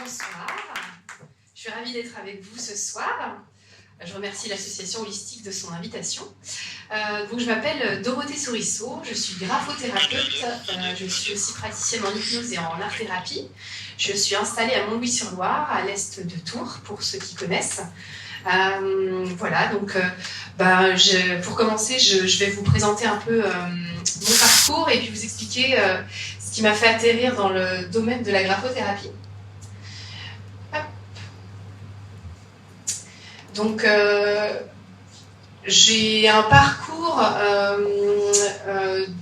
Bonsoir, je suis ravie d'être avec vous ce soir. Je remercie l'association holistique de son invitation. Donc je m'appelle Dorothée Sourisseau, je suis graphothérapeute, je suis aussi praticienne en hypnose et en art-thérapie. Je suis installée à Montlouis-sur-Loire, à l'est de Tours, pour ceux qui connaissent. Voilà, donc pour commencer, je vais vous présenter un peu mon parcours et puis vous expliquer ce qui m'a fait atterrir dans le domaine de la graphothérapie. Donc, j'ai un parcours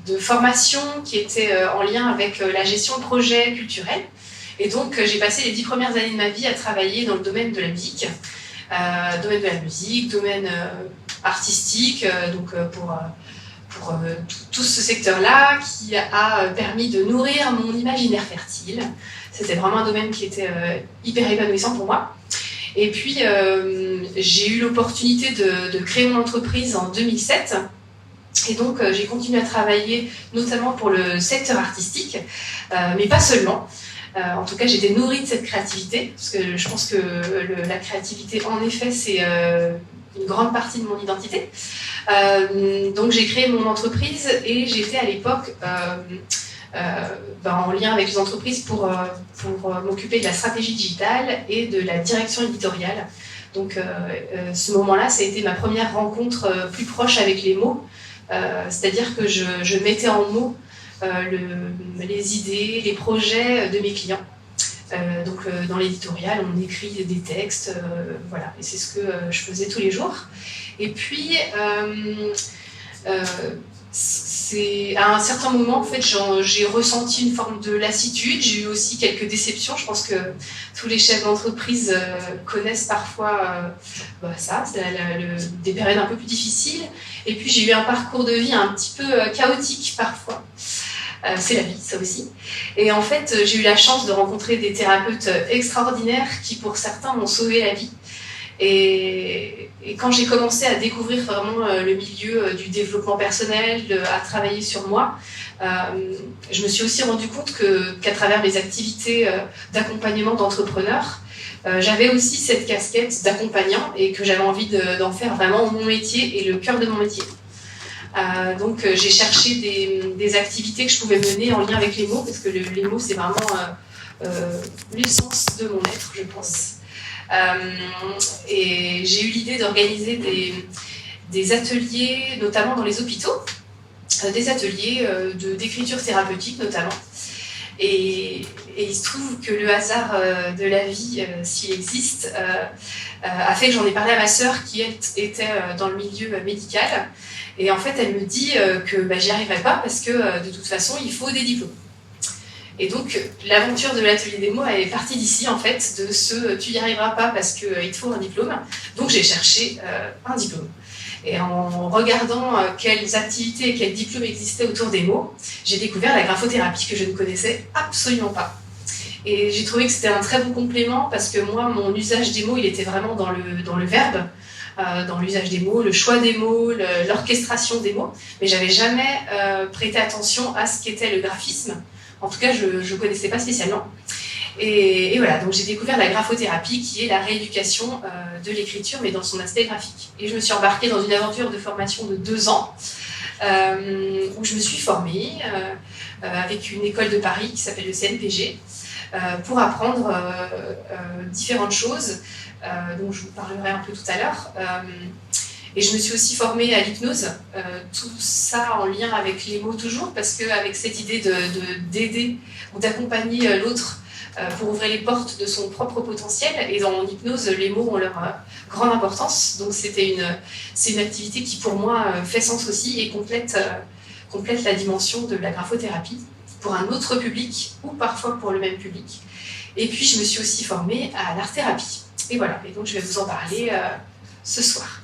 de formation qui était en lien avec la gestion de projets culturels. Et donc, j'ai passé les 10 premières années de ma vie à travailler dans le domaine de la musique, domaine artistique, pour tout ce secteur-là qui a permis de nourrir mon imaginaire fertile. C'était vraiment un domaine qui était hyper épanouissant pour moi. Et puis, j'ai eu l'opportunité de créer mon entreprise en 2007. Et donc, j'ai continué à travailler notamment pour le secteur artistique, mais pas seulement. En tout cas, j'étais nourrie de cette créativité, parce que je pense que la créativité, en effet, c'est une grande partie de mon identité. Donc, j'ai créé mon entreprise et j'étais à l'époque en lien avec les entreprises pour m'occuper de la stratégie digitale et de la direction éditoriale. Donc, ce moment-là, ça a été ma première rencontre plus proche avec les mots, c'est-à-dire que je mettais en mots les idées, les projets de mes clients. Donc, dans l'éditorial, on écrit des textes, voilà, et c'est ce que je faisais tous les jours. Et puis, c'est à un certain moment, en fait, j'ai ressenti une forme de lassitude. J'ai eu aussi quelques déceptions. Je pense que tous les chefs d'entreprise connaissent parfois ça, c'est des périodes un peu plus difficiles. Et puis, j'ai eu un parcours de vie un petit peu chaotique parfois. C'est la vie, ça aussi. Et en fait, j'ai eu la chance de rencontrer des thérapeutes extraordinaires qui, pour certains, m'ont sauvé la vie. Et quand j'ai commencé à découvrir vraiment le milieu du développement personnel, à travailler sur moi, je me suis aussi rendu compte qu'à travers mes activités d'accompagnement d'entrepreneurs, j'avais aussi cette casquette d'accompagnant et que j'avais envie d'en faire vraiment mon métier et le cœur de mon métier. Donc j'ai cherché des activités que je pouvais mener en lien avec les mots, parce que les mots, c'est vraiment l'essence de mon être, je pense. Et j'ai eu l'idée d'organiser des ateliers, notamment dans les hôpitaux, des ateliers d'écriture thérapeutique notamment. Et il se trouve que le hasard de la vie, s'il existe, a fait que j'en ai parlé à ma sœur qui était dans le milieu médical. Et en fait, elle me dit que j'y arriverai pas parce que de toute façon, il faut des diplômes. Et donc, l'aventure de l'atelier des mots, elle est partie d'ici, en fait, de ce « tu n'y arriveras pas parce qu'il te faut un diplôme ». Donc, j'ai cherché un diplôme. Et en regardant quelles activités et quels diplômes existaient autour des mots, j'ai découvert la graphothérapie que je ne connaissais absolument pas. Et j'ai trouvé que c'était un très bon complément parce que moi, mon usage des mots, il était vraiment dans le verbe, dans l'usage des mots, le choix des mots, l'orchestration des mots. Mais j'avais jamais prêté attention à ce qu'était le graphisme. En tout cas, je ne connaissais pas spécialement. Et voilà, donc j'ai découvert la graphothérapie, qui est la rééducation de l'écriture, mais dans son aspect graphique. Et je me suis embarquée dans une aventure de formation de 2 ans, où je me suis formée avec une école de Paris qui s'appelle le CNPG, pour apprendre différentes choses, dont je vous parlerai un peu tout à l'heure. Et je me suis aussi formée à l'hypnose, tout ça en lien avec les mots toujours, parce qu'avec cette idée d'aider ou d'accompagner l'autre pour ouvrir les portes de son propre potentiel, et en hypnose, les mots ont leur grande importance. Donc c'est une activité qui pour moi fait sens aussi et complète la dimension de la graphothérapie pour un autre public ou parfois pour le même public. Et puis je me suis aussi formée à l'art-thérapie. Et voilà, et donc je vais vous en parler ce soir.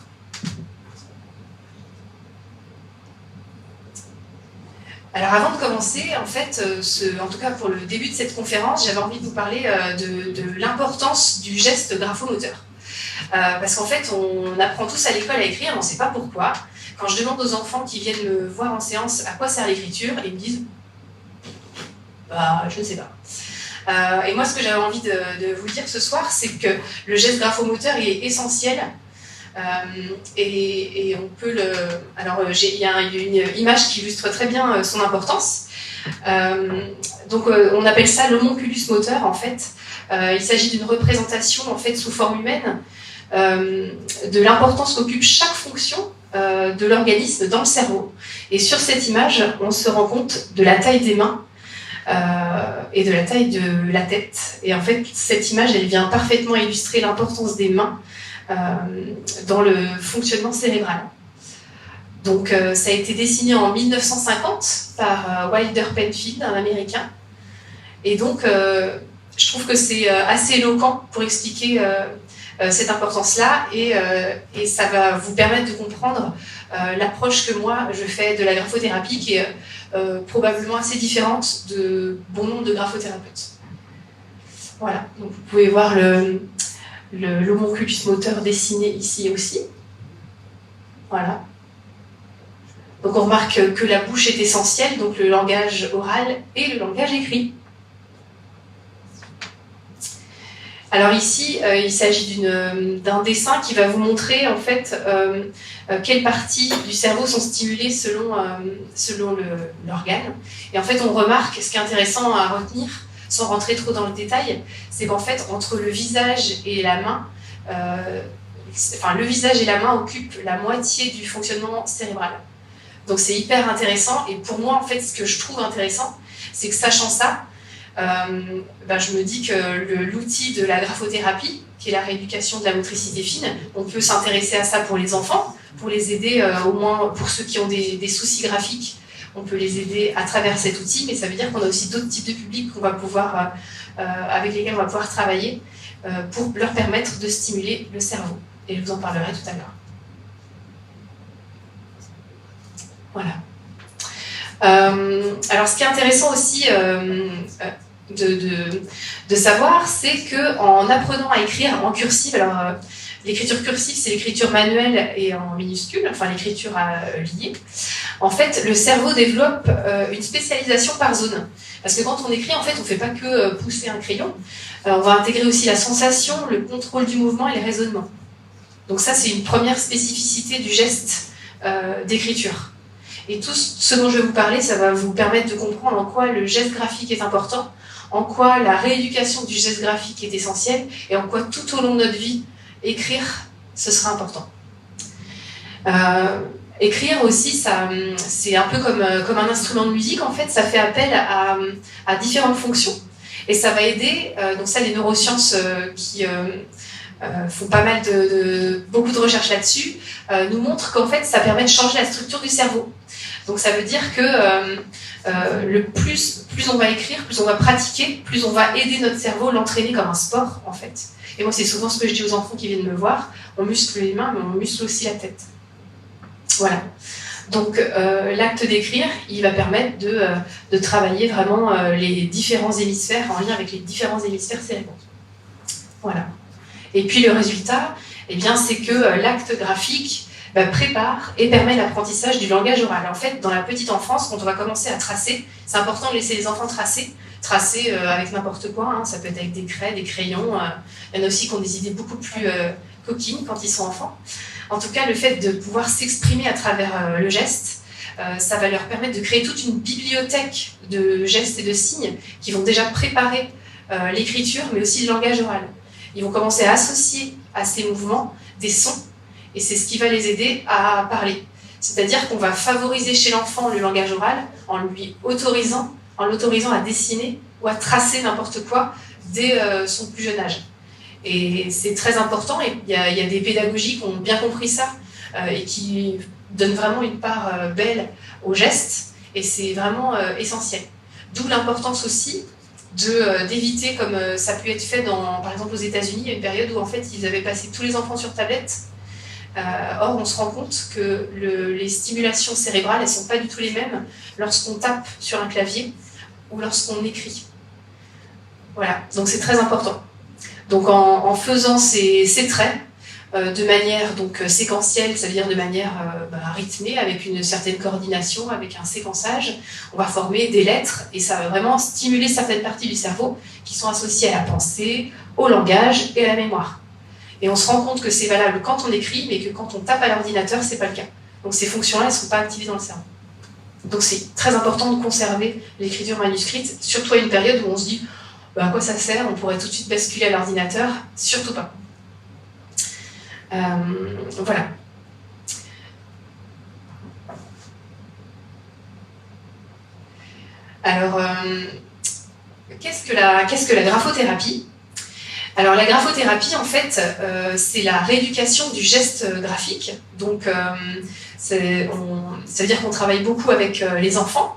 Alors avant de commencer, en fait, en tout cas pour le début de cette conférence, j'avais envie de vous parler de l'importance du geste graphomoteur. Parce qu'en fait, on apprend tous à l'école à écrire, on ne sait pas pourquoi. Quand je demande aux enfants qui viennent me voir en séance à quoi sert l'écriture, ils me disent « je ne sais pas ». Et moi, ce que j'avais envie de vous dire ce soir, c'est que le geste graphomoteur est essentiel. Et on peut le... Alors, il y a une image qui illustre très bien son importance. Donc, on appelle ça l'homonculus moteur, en fait. Il s'agit d'une représentation, en fait, sous forme humaine, de l'importance qu'occupe chaque fonction de l'organisme dans le cerveau. Et sur cette image, on se rend compte de la taille des mains et de la taille de la tête. Et en fait, cette image, elle vient parfaitement illustrer l'importance des mains dans le fonctionnement cérébral. Donc, ça a été dessiné en 1950 par Wilder Penfield, un Américain. Et donc, je trouve que c'est assez éloquent pour expliquer cette importance-là, et ça va vous permettre de comprendre l'approche que moi je fais de la graphothérapie, qui est probablement assez différente de bon nombre de graphothérapeutes. Voilà, donc vous pouvez voir l'homonculus moteur dessiné ici aussi. Voilà. Donc on remarque que la bouche est essentielle, donc le langage oral et le langage écrit. Alors ici, il s'agit d'un dessin qui va vous montrer en fait quelles parties du cerveau sont stimulées selon l'organe. Et en fait, on remarque, ce qui est intéressant à retenir, sans rentrer trop dans le détail, c'est qu'en fait, entre le visage et la main, le visage et la main occupent la moitié du fonctionnement cérébral. Donc c'est hyper intéressant. Et pour moi, en fait, ce que je trouve intéressant, c'est que sachant ça, je me dis que l'outil de la graphothérapie, qui est la rééducation de la motricité fine, on peut s'intéresser à ça pour les enfants, pour les aider, au moins pour ceux qui ont des soucis graphiques, on peut les aider à travers cet outil, mais ça veut dire qu'on a aussi d'autres types de publics qu'on va pouvoir, avec lesquels on va pouvoir travailler pour leur permettre de stimuler le cerveau. Et je vous en parlerai tout à l'heure. Voilà. Alors, ce qui est intéressant aussi de savoir, c'est qu'en apprenant à écrire en cursive, alors l'écriture cursive, c'est l'écriture manuelle et en minuscule, enfin l'écriture liée, en fait, le cerveau développe une spécialisation par zone. Parce que quand on écrit, en fait, on ne fait pas que pousser un crayon, on va intégrer aussi la sensation, le contrôle du mouvement et le raisonnement. Donc ça, c'est une première spécificité du geste d'écriture. Et tout ce dont je vais vous parler, ça va vous permettre de comprendre en quoi le geste graphique est important, en quoi la rééducation du geste graphique est essentielle, et en quoi tout au long de notre vie, écrire, ce sera important. Écrire aussi, c'est un peu comme un instrument de musique, en fait, ça fait appel à différentes fonctions, et ça va aider, donc ça les neurosciences qui font pas mal beaucoup de recherches là-dessus, nous montrent qu'en fait ça permet de changer la structure du cerveau. Donc ça veut dire que plus on va écrire, plus on va pratiquer, plus on va aider notre cerveau, l'entraîner comme un sport en fait. Et moi c'est souvent ce que je dis aux enfants qui viennent me voir, on muscle les mains mais on muscle aussi la tête. Voilà. Donc l'acte d'écrire, il va permettre de travailler vraiment les différents hémisphères en lien avec les différents hémisphères cérébraux. Voilà. Et puis le résultat, eh bien, c'est que l'acte graphique prépare et permet l'apprentissage du langage oral. En fait, dans la petite enfance, quand on va commencer à tracer, c'est important de laisser les enfants tracer avec n'importe quoi, hein. Ça peut être avec des craies, des crayons, il y en a aussi qui ont des idées beaucoup plus coquines quand ils sont enfants. En tout cas, le fait de pouvoir s'exprimer à travers le geste, ça va leur permettre de créer toute une bibliothèque de gestes et de signes qui vont déjà préparer l'écriture, mais aussi le langage oral. Ils vont commencer à associer à ces mouvements des sons, et c'est ce qui va les aider à parler. C'est-à-dire qu'on va favoriser chez l'enfant le langage oral en l'autorisant à dessiner ou à tracer n'importe quoi dès son plus jeune âge. Et c'est très important, et il y a des pédagogies qui ont bien compris ça, et qui donnent vraiment une part belle au geste, et c'est vraiment essentiel. D'où l'importance aussi d'éviter, comme ça a pu être fait par exemple aux États-Unis, il y a une période où en fait ils avaient passé tous les enfants sur tablette. Or, on se rend compte que les stimulations cérébrales, elles ne sont pas du tout les mêmes lorsqu'on tape sur un clavier ou lorsqu'on écrit. Voilà, donc c'est très important. Donc en faisant ces traits, de manière donc séquentielle, ça veut dire de manière rythmée, avec une certaine coordination, avec un séquençage. On va former des lettres et ça va vraiment stimuler certaines parties du cerveau qui sont associées à la pensée, au langage et à la mémoire. Et on se rend compte que c'est valable quand on écrit, mais que quand on tape à l'ordinateur, c'est pas le cas. Donc ces fonctions-là, elles ne sont pas activées dans le cerveau. Donc c'est très important de conserver l'écriture manuscrite, surtout à une période où on se dit à quoi ça sert, on pourrait tout de suite basculer à l'ordinateur, surtout pas. Voilà. Alors, qu'est-ce que la graphothérapie ? Alors la graphothérapie, en fait, c'est la rééducation du geste graphique. Donc, ça veut dire qu'on travaille beaucoup avec les enfants.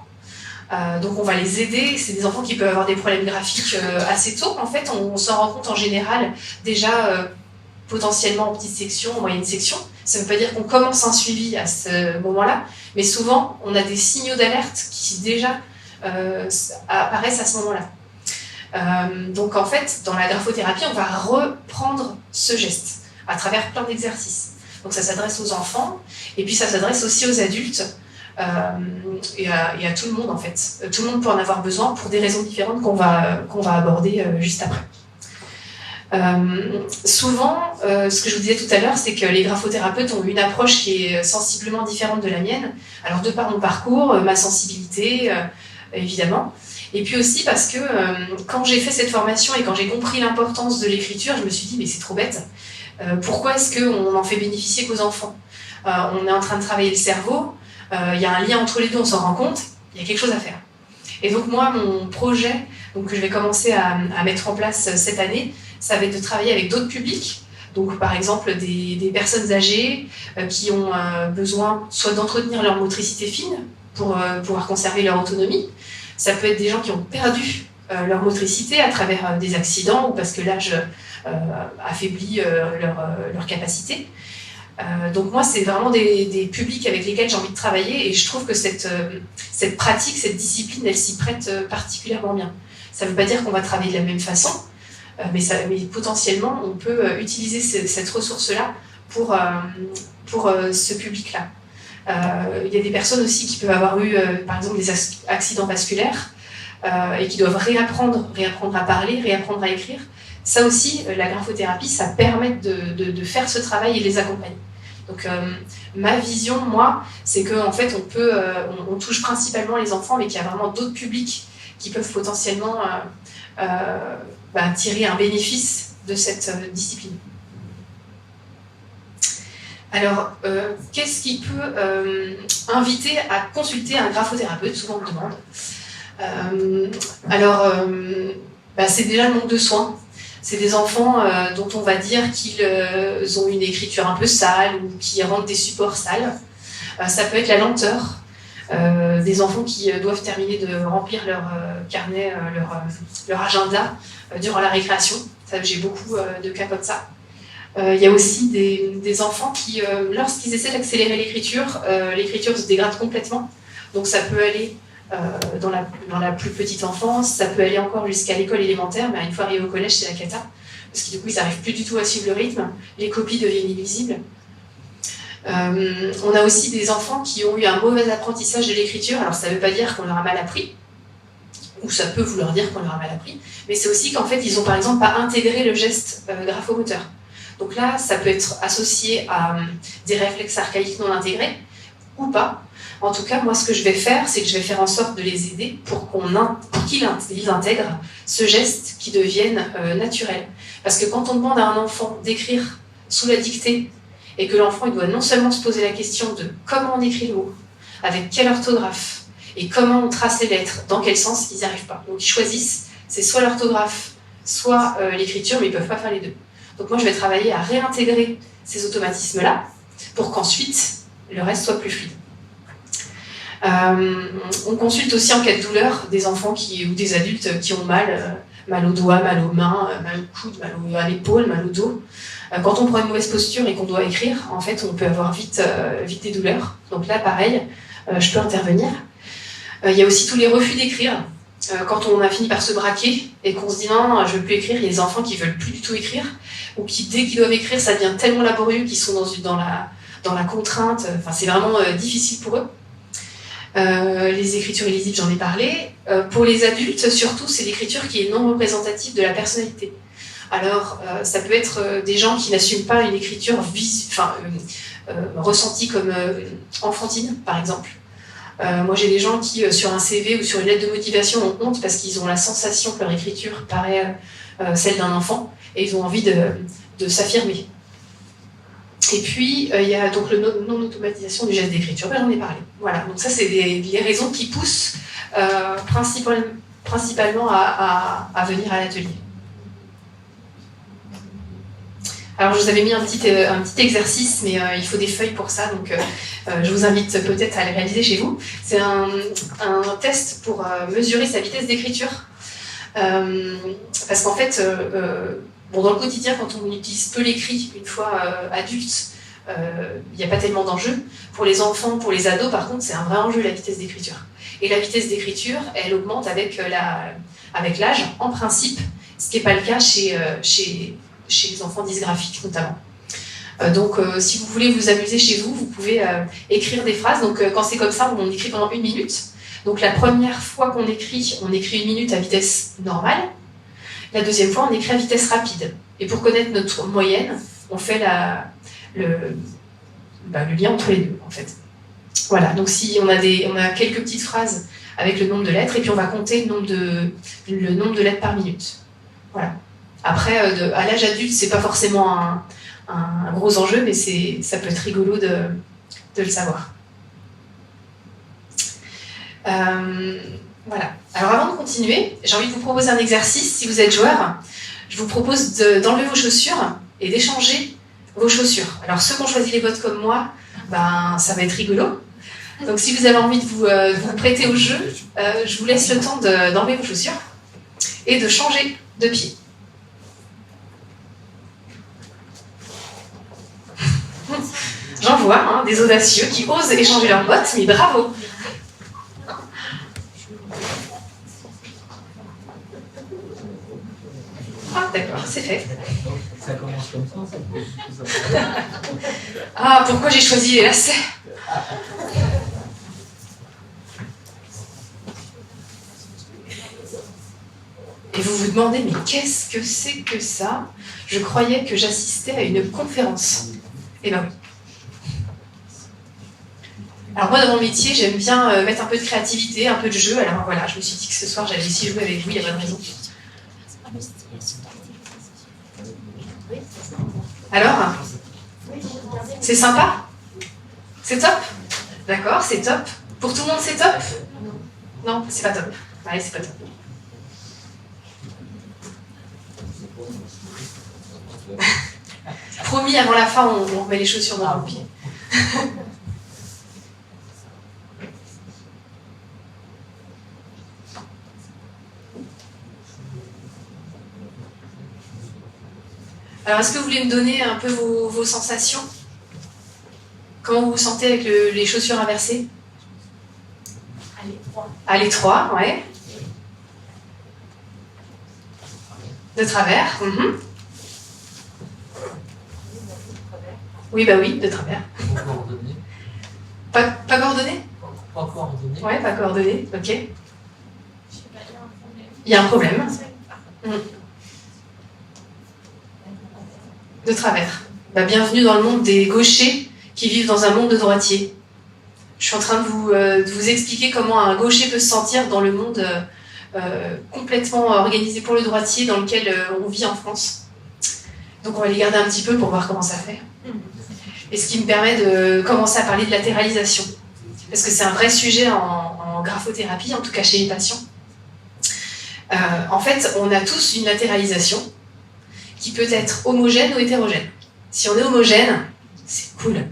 Donc on va les aider. C'est des enfants qui peuvent avoir des problèmes graphiques assez tôt. En fait, on s'en rend compte en général déjà potentiellement en petite section, en moyenne section. Ça ne veut pas dire qu'on commence un suivi à ce moment-là, mais souvent on a des signaux d'alerte qui déjà apparaissent à ce moment-là. Donc en fait, dans la graphothérapie, on va reprendre ce geste à travers plein d'exercices. Donc ça s'adresse aux enfants, et puis ça s'adresse aussi aux adultes, et à tout le monde en fait. Tout le monde peut en avoir besoin pour des raisons différentes qu'on va aborder juste après. Souvent, ce que je vous disais tout à l'heure, c'est que les graphothérapeutes ont une approche qui est sensiblement différente de la mienne. Alors de par mon parcours, ma sensibilité, évidemment, et puis aussi parce que quand j'ai fait cette formation et quand j'ai compris l'importance de l'écriture, je me suis dit mais c'est trop bête. Pourquoi est-ce qu'on n'en fait bénéficier qu'aux enfants ? On est en train de travailler le cerveau, il y a un lien entre les deux, on s'en rend compte, il y a quelque chose à faire. Et donc moi, mon projet que je vais commencer à mettre en place cette année, ça va être de travailler avec d'autres publics. Donc par exemple des personnes âgées qui ont besoin soit d'entretenir leur motricité fine pour pouvoir conserver leur autonomie. Ça peut être des gens qui ont perdu leur motricité à travers des accidents ou parce que l'âge affaiblit leur capacité. Donc moi, c'est vraiment des publics avec lesquels j'ai envie de travailler et je trouve que cette pratique, cette discipline, elle s'y prête particulièrement bien. Ça ne veut pas dire qu'on va travailler de la même façon, mais potentiellement, on peut utiliser cette ressource-là pour ce public-là. Il y a des personnes aussi qui peuvent avoir eu, par exemple, des accidents vasculaires et qui doivent réapprendre à parler, réapprendre à écrire. Ça aussi, la graphothérapie, ça permet de faire ce travail et les accompagner. Donc, ma vision, moi, c'est qu'en fait, on touche principalement les enfants, mais qu'il y a vraiment d'autres publics qui peuvent potentiellement tirer un bénéfice de cette discipline. Alors, qu'est-ce qui peut inviter à consulter un graphothérapeute ? Souvent on me demande. C'est déjà le manque de soins. C'est des enfants dont on va dire qu'ils ont une écriture un peu sale ou qui rendent des supports sales. Ça peut être la lenteur. Des enfants qui doivent terminer de remplir leur carnet, leur agenda durant la récréation. Ça, j'ai beaucoup de cas comme ça. Il y a aussi des enfants qui, lorsqu'ils essaient d'accélérer l'écriture se dégrade complètement. Donc ça peut aller dans la plus petite enfance, ça peut aller encore jusqu'à l'école élémentaire, mais une fois arrivé au collège, c'est la cata. Parce que du coup, ils n'arrivent plus du tout à suivre le rythme, les copies deviennent illisibles. On a aussi des enfants qui ont eu un mauvais apprentissage de l'écriture. Alors ça ne veut pas dire qu'on leur a mal appris, ou ça peut vouloir dire qu'on leur a mal appris, mais c'est aussi qu'en fait, ils n'ont par exemple pas intégré le geste graphomoteur. Donc là, ça peut être associé à des réflexes archaïques non intégrés, ou pas. En tout cas, moi, ce que je vais faire, c'est que je vais faire en sorte de les aider pour qu'ils intègrent ce geste qui devienne naturel. Parce que quand on demande à un enfant d'écrire sous la dictée, et que l'enfant il doit non seulement se poser la question de comment on écrit le mot, avec quelle orthographe, et comment on trace les lettres, dans quel sens, ils n'y arrivent pas. Donc ils choisissent, c'est soit l'orthographe, soit l'écriture, mais ils ne peuvent pas faire les deux. Donc moi, je vais travailler à réintégrer ces automatismes-là, pour qu'ensuite, le reste soit plus fluide. On consulte aussi en cas de douleur des enfants ou des adultes qui ont mal aux doigts, mal aux mains, mal au coude, mal à l'épaule, mal au dos. Quand on prend une mauvaise posture et qu'on doit écrire, en fait, on peut avoir vite des douleurs. Donc là, pareil, je peux intervenir. Il y a aussi tous les refus d'écrire. quand on a fini par se braquer et qu'on se dit non, je veux plus écrire, il y a des enfants qui veulent plus du tout écrire, ou qui, dès qu'ils doivent écrire, ça devient tellement laborieux qu'ils sont dans la contrainte, enfin c'est vraiment difficile pour eux. Les écritures illisibles, j'en ai parlé. Pour les adultes, surtout, c'est l'écriture qui est non représentative de la personnalité. Alors, ça peut être des gens qui n'assument pas une écriture ressentie comme enfantine, par exemple. Moi, j'ai des gens qui, sur un CV ou sur une lettre de motivation, ont honte parce qu'ils ont la sensation que leur écriture paraît celle d'un enfant et ils ont envie de s'affirmer. Et puis, il y a donc le non-automatisation du geste d'écriture. J'en ai parlé. Voilà, donc ça, c'est les raisons qui poussent principalement à venir à l'atelier. Alors, je vous avais mis un petit exercice, mais il faut des feuilles pour ça, donc je vous invite peut-être à le réaliser chez vous. C'est un test pour mesurer sa vitesse d'écriture. Parce qu'en fait, dans le quotidien, quand on utilise peu l'écrit, une fois adulte, il n'y a pas tellement d'enjeux. Pour les enfants, pour les ados, par contre, c'est un vrai enjeu, la vitesse d'écriture. Et la vitesse d'écriture, elle augmente avec l'âge, en principe, ce qui n'est pas le cas chez les enfants dysgraphiques notamment. Donc si vous voulez vous amuser chez vous, vous pouvez écrire des phrases. Donc quand c'est comme ça, on écrit pendant 1 minute. Donc la première fois qu'on écrit, on écrit 1 minute à vitesse normale. La deuxième fois, on écrit à vitesse rapide. Et pour connaître notre moyenne, on fait le lien entre les deux, en fait. Voilà, donc si on a quelques petites phrases avec le nombre de lettres, et puis on va compter le nombre de lettres par minute. Voilà. Après, à l'âge adulte, c'est pas forcément un gros enjeu, mais ça peut être rigolo de le savoir. Voilà. Alors avant de continuer, j'ai envie de vous proposer un exercice. Si vous êtes joueur, je vous propose d'enlever vos chaussures et d'échanger vos chaussures. Alors ceux qui ont choisi les bottes comme moi, ça va être rigolo. Donc si vous avez envie de vous prêter au jeu, je vous laisse le temps d'enlever vos chaussures et de changer de pied. J'en vois des audacieux qui osent échanger leurs bottes, mais bravo! Ah, d'accord, c'est fait. Ça commence comme ça peut être plus Ah, pourquoi j'ai choisi les lacets? Et vous vous demandez, mais qu'est-ce que c'est que ça? Je croyais que j'assistais à une conférence. Eh ben oui. Alors moi, dans mon métier, j'aime bien mettre un peu de créativité, un peu de jeu. Alors voilà, je me suis dit que ce soir, j'allais aussi jouer avec vous, il n'y a pas de raison. Alors, c'est sympa? C'est top? D'accord, c'est top. Pour tout le monde, c'est top? Non, c'est pas top. Allez, c'est pas top. Promis, avant la fin, on remet les chaussures dans le pied. Alors, est-ce que vous voulez me donner un peu vos sensations? Comment vous vous sentez avec les chaussures inversées? À l'étroit, ouais. De travers. Oui, bah oui, de travers. Pas coordonné. Pas coordonné? Pas coordonné. Ouais, pas coordonné, ok. Il y a un problème. De travers. Bienvenue dans le monde des gauchers qui vivent dans un monde de droitiers. Je suis en train de vous expliquer comment un gaucher peut se sentir dans le monde complètement organisé pour le droitier dans lequel on vit en France. Donc on va les garder un petit peu pour voir comment ça fait. Et ce qui me permet de commencer à parler de latéralisation. Parce que c'est un vrai sujet en graphothérapie, en tout cas chez les patients. En fait, on a tous une latéralisation qui peut être homogène ou hétérogène. Si on est homogène, c'est cool.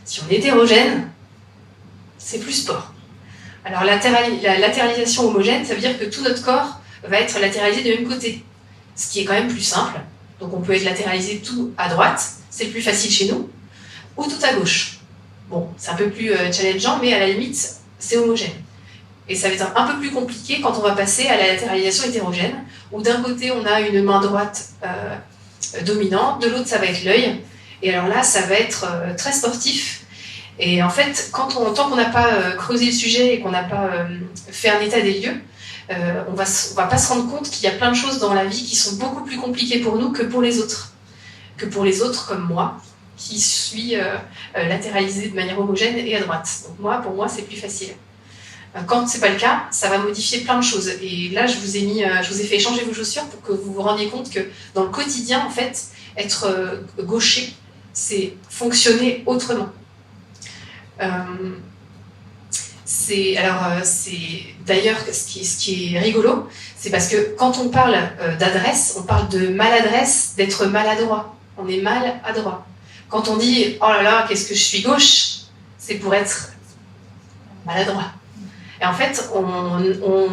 Si on est hétérogène, c'est plus sport. Alors la latéralisation homogène, ça veut dire que tout notre corps va être latéralisé du même côté. Ce qui est quand même plus simple. Donc on peut être latéralisé tout à droite, c'est le plus facile chez nous, ou tout à gauche. Bon, c'est un peu plus challengeant, mais à la limite, c'est homogène. Et ça va être un peu plus compliqué quand on va passer à la latéralisation hétérogène, où d'un côté on a une main droite dominante, de l'autre ça va être l'œil. Et alors là, ça va être très sportif. Et en fait, tant qu'on n'a pas creusé le sujet et qu'on n'a pas fait un état des lieux, on va pas se rendre compte qu'il y a plein de choses dans la vie qui sont beaucoup plus compliquées pour nous que pour les autres. Que pour les autres comme moi, qui suis latéralisée de manière homogène et à droite. Donc pour moi, c'est plus facile. Quand c'est pas le cas, ça va modifier plein de choses. Et là, je vous ai fait échanger vos chaussures pour que vous vous rendiez compte que dans le quotidien, en fait, être gaucher, c'est fonctionner autrement. C'est d'ailleurs ce qui est rigolo, c'est parce que quand on parle d'adresse, on parle de maladresse, d'être maladroit. On est maladroit. Quand on dit oh là là, qu'est-ce que je suis gauche, c'est pour être maladroit. Et en fait, on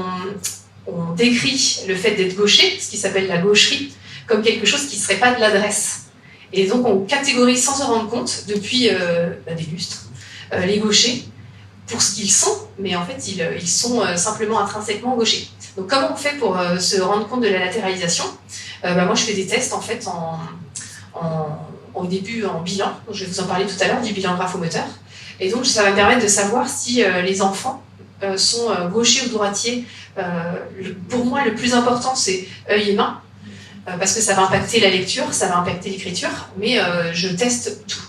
décrit le fait d'être gaucher, ce qui s'appelle la gaucherie, comme quelque chose qui ne serait pas de l'adresse. Et donc on catégorise sans se rendre compte, depuis des lustres, les gauchers pour ce qu'ils sont, mais en fait ils sont simplement intrinsèquement gauchers. Donc comment on fait pour se rendre compte de la latéralisation ? Moi je fais des tests en fait au début en bilan, je vais vous en parler tout à l'heure, du bilan graphomoteur. Et donc ça va me permettre de savoir si les enfants sont gauchers ou droitiers. Pour moi le plus important c'est œil et main, parce que ça va impacter la lecture, ça va impacter l'écriture, mais je teste tout.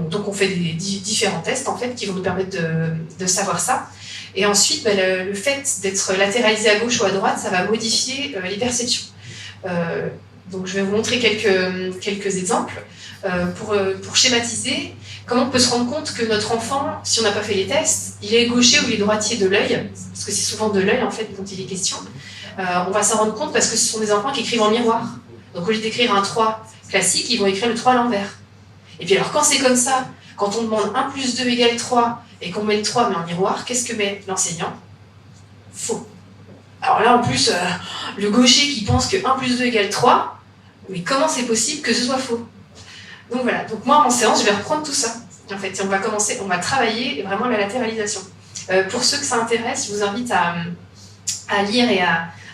Donc on fait différents tests en fait qui vont nous permettre de savoir ça. Et ensuite, le fait d'être latéralisé à gauche ou à droite, ça va modifier les perceptions. Donc je vais vous montrer quelques exemples pour schématiser comment on peut se rendre compte que notre enfant, si on n'a pas fait les tests, il est gaucher ou il est droitier de l'œil, parce que c'est souvent de l'œil en fait dont il est question. On va s'en rendre compte parce que ce sont des enfants qui écrivent en miroir. Donc au lieu d'écrire un 3 classique, ils vont écrire le 3 à l'envers. Et puis alors quand c'est comme ça, quand on demande 1 plus 2 égale 3 et qu'on met le 3 mais en miroir, qu'est-ce que met l'enseignant ? Faux. Alors là en plus, le gaucher qui pense que 1 plus 2 égale 3, mais comment c'est possible que ce soit faux ? Donc voilà, donc moi en séance je vais reprendre tout ça. En fait, et on va travailler vraiment la latéralisation. Pour ceux que ça intéresse, je vous invite à lire et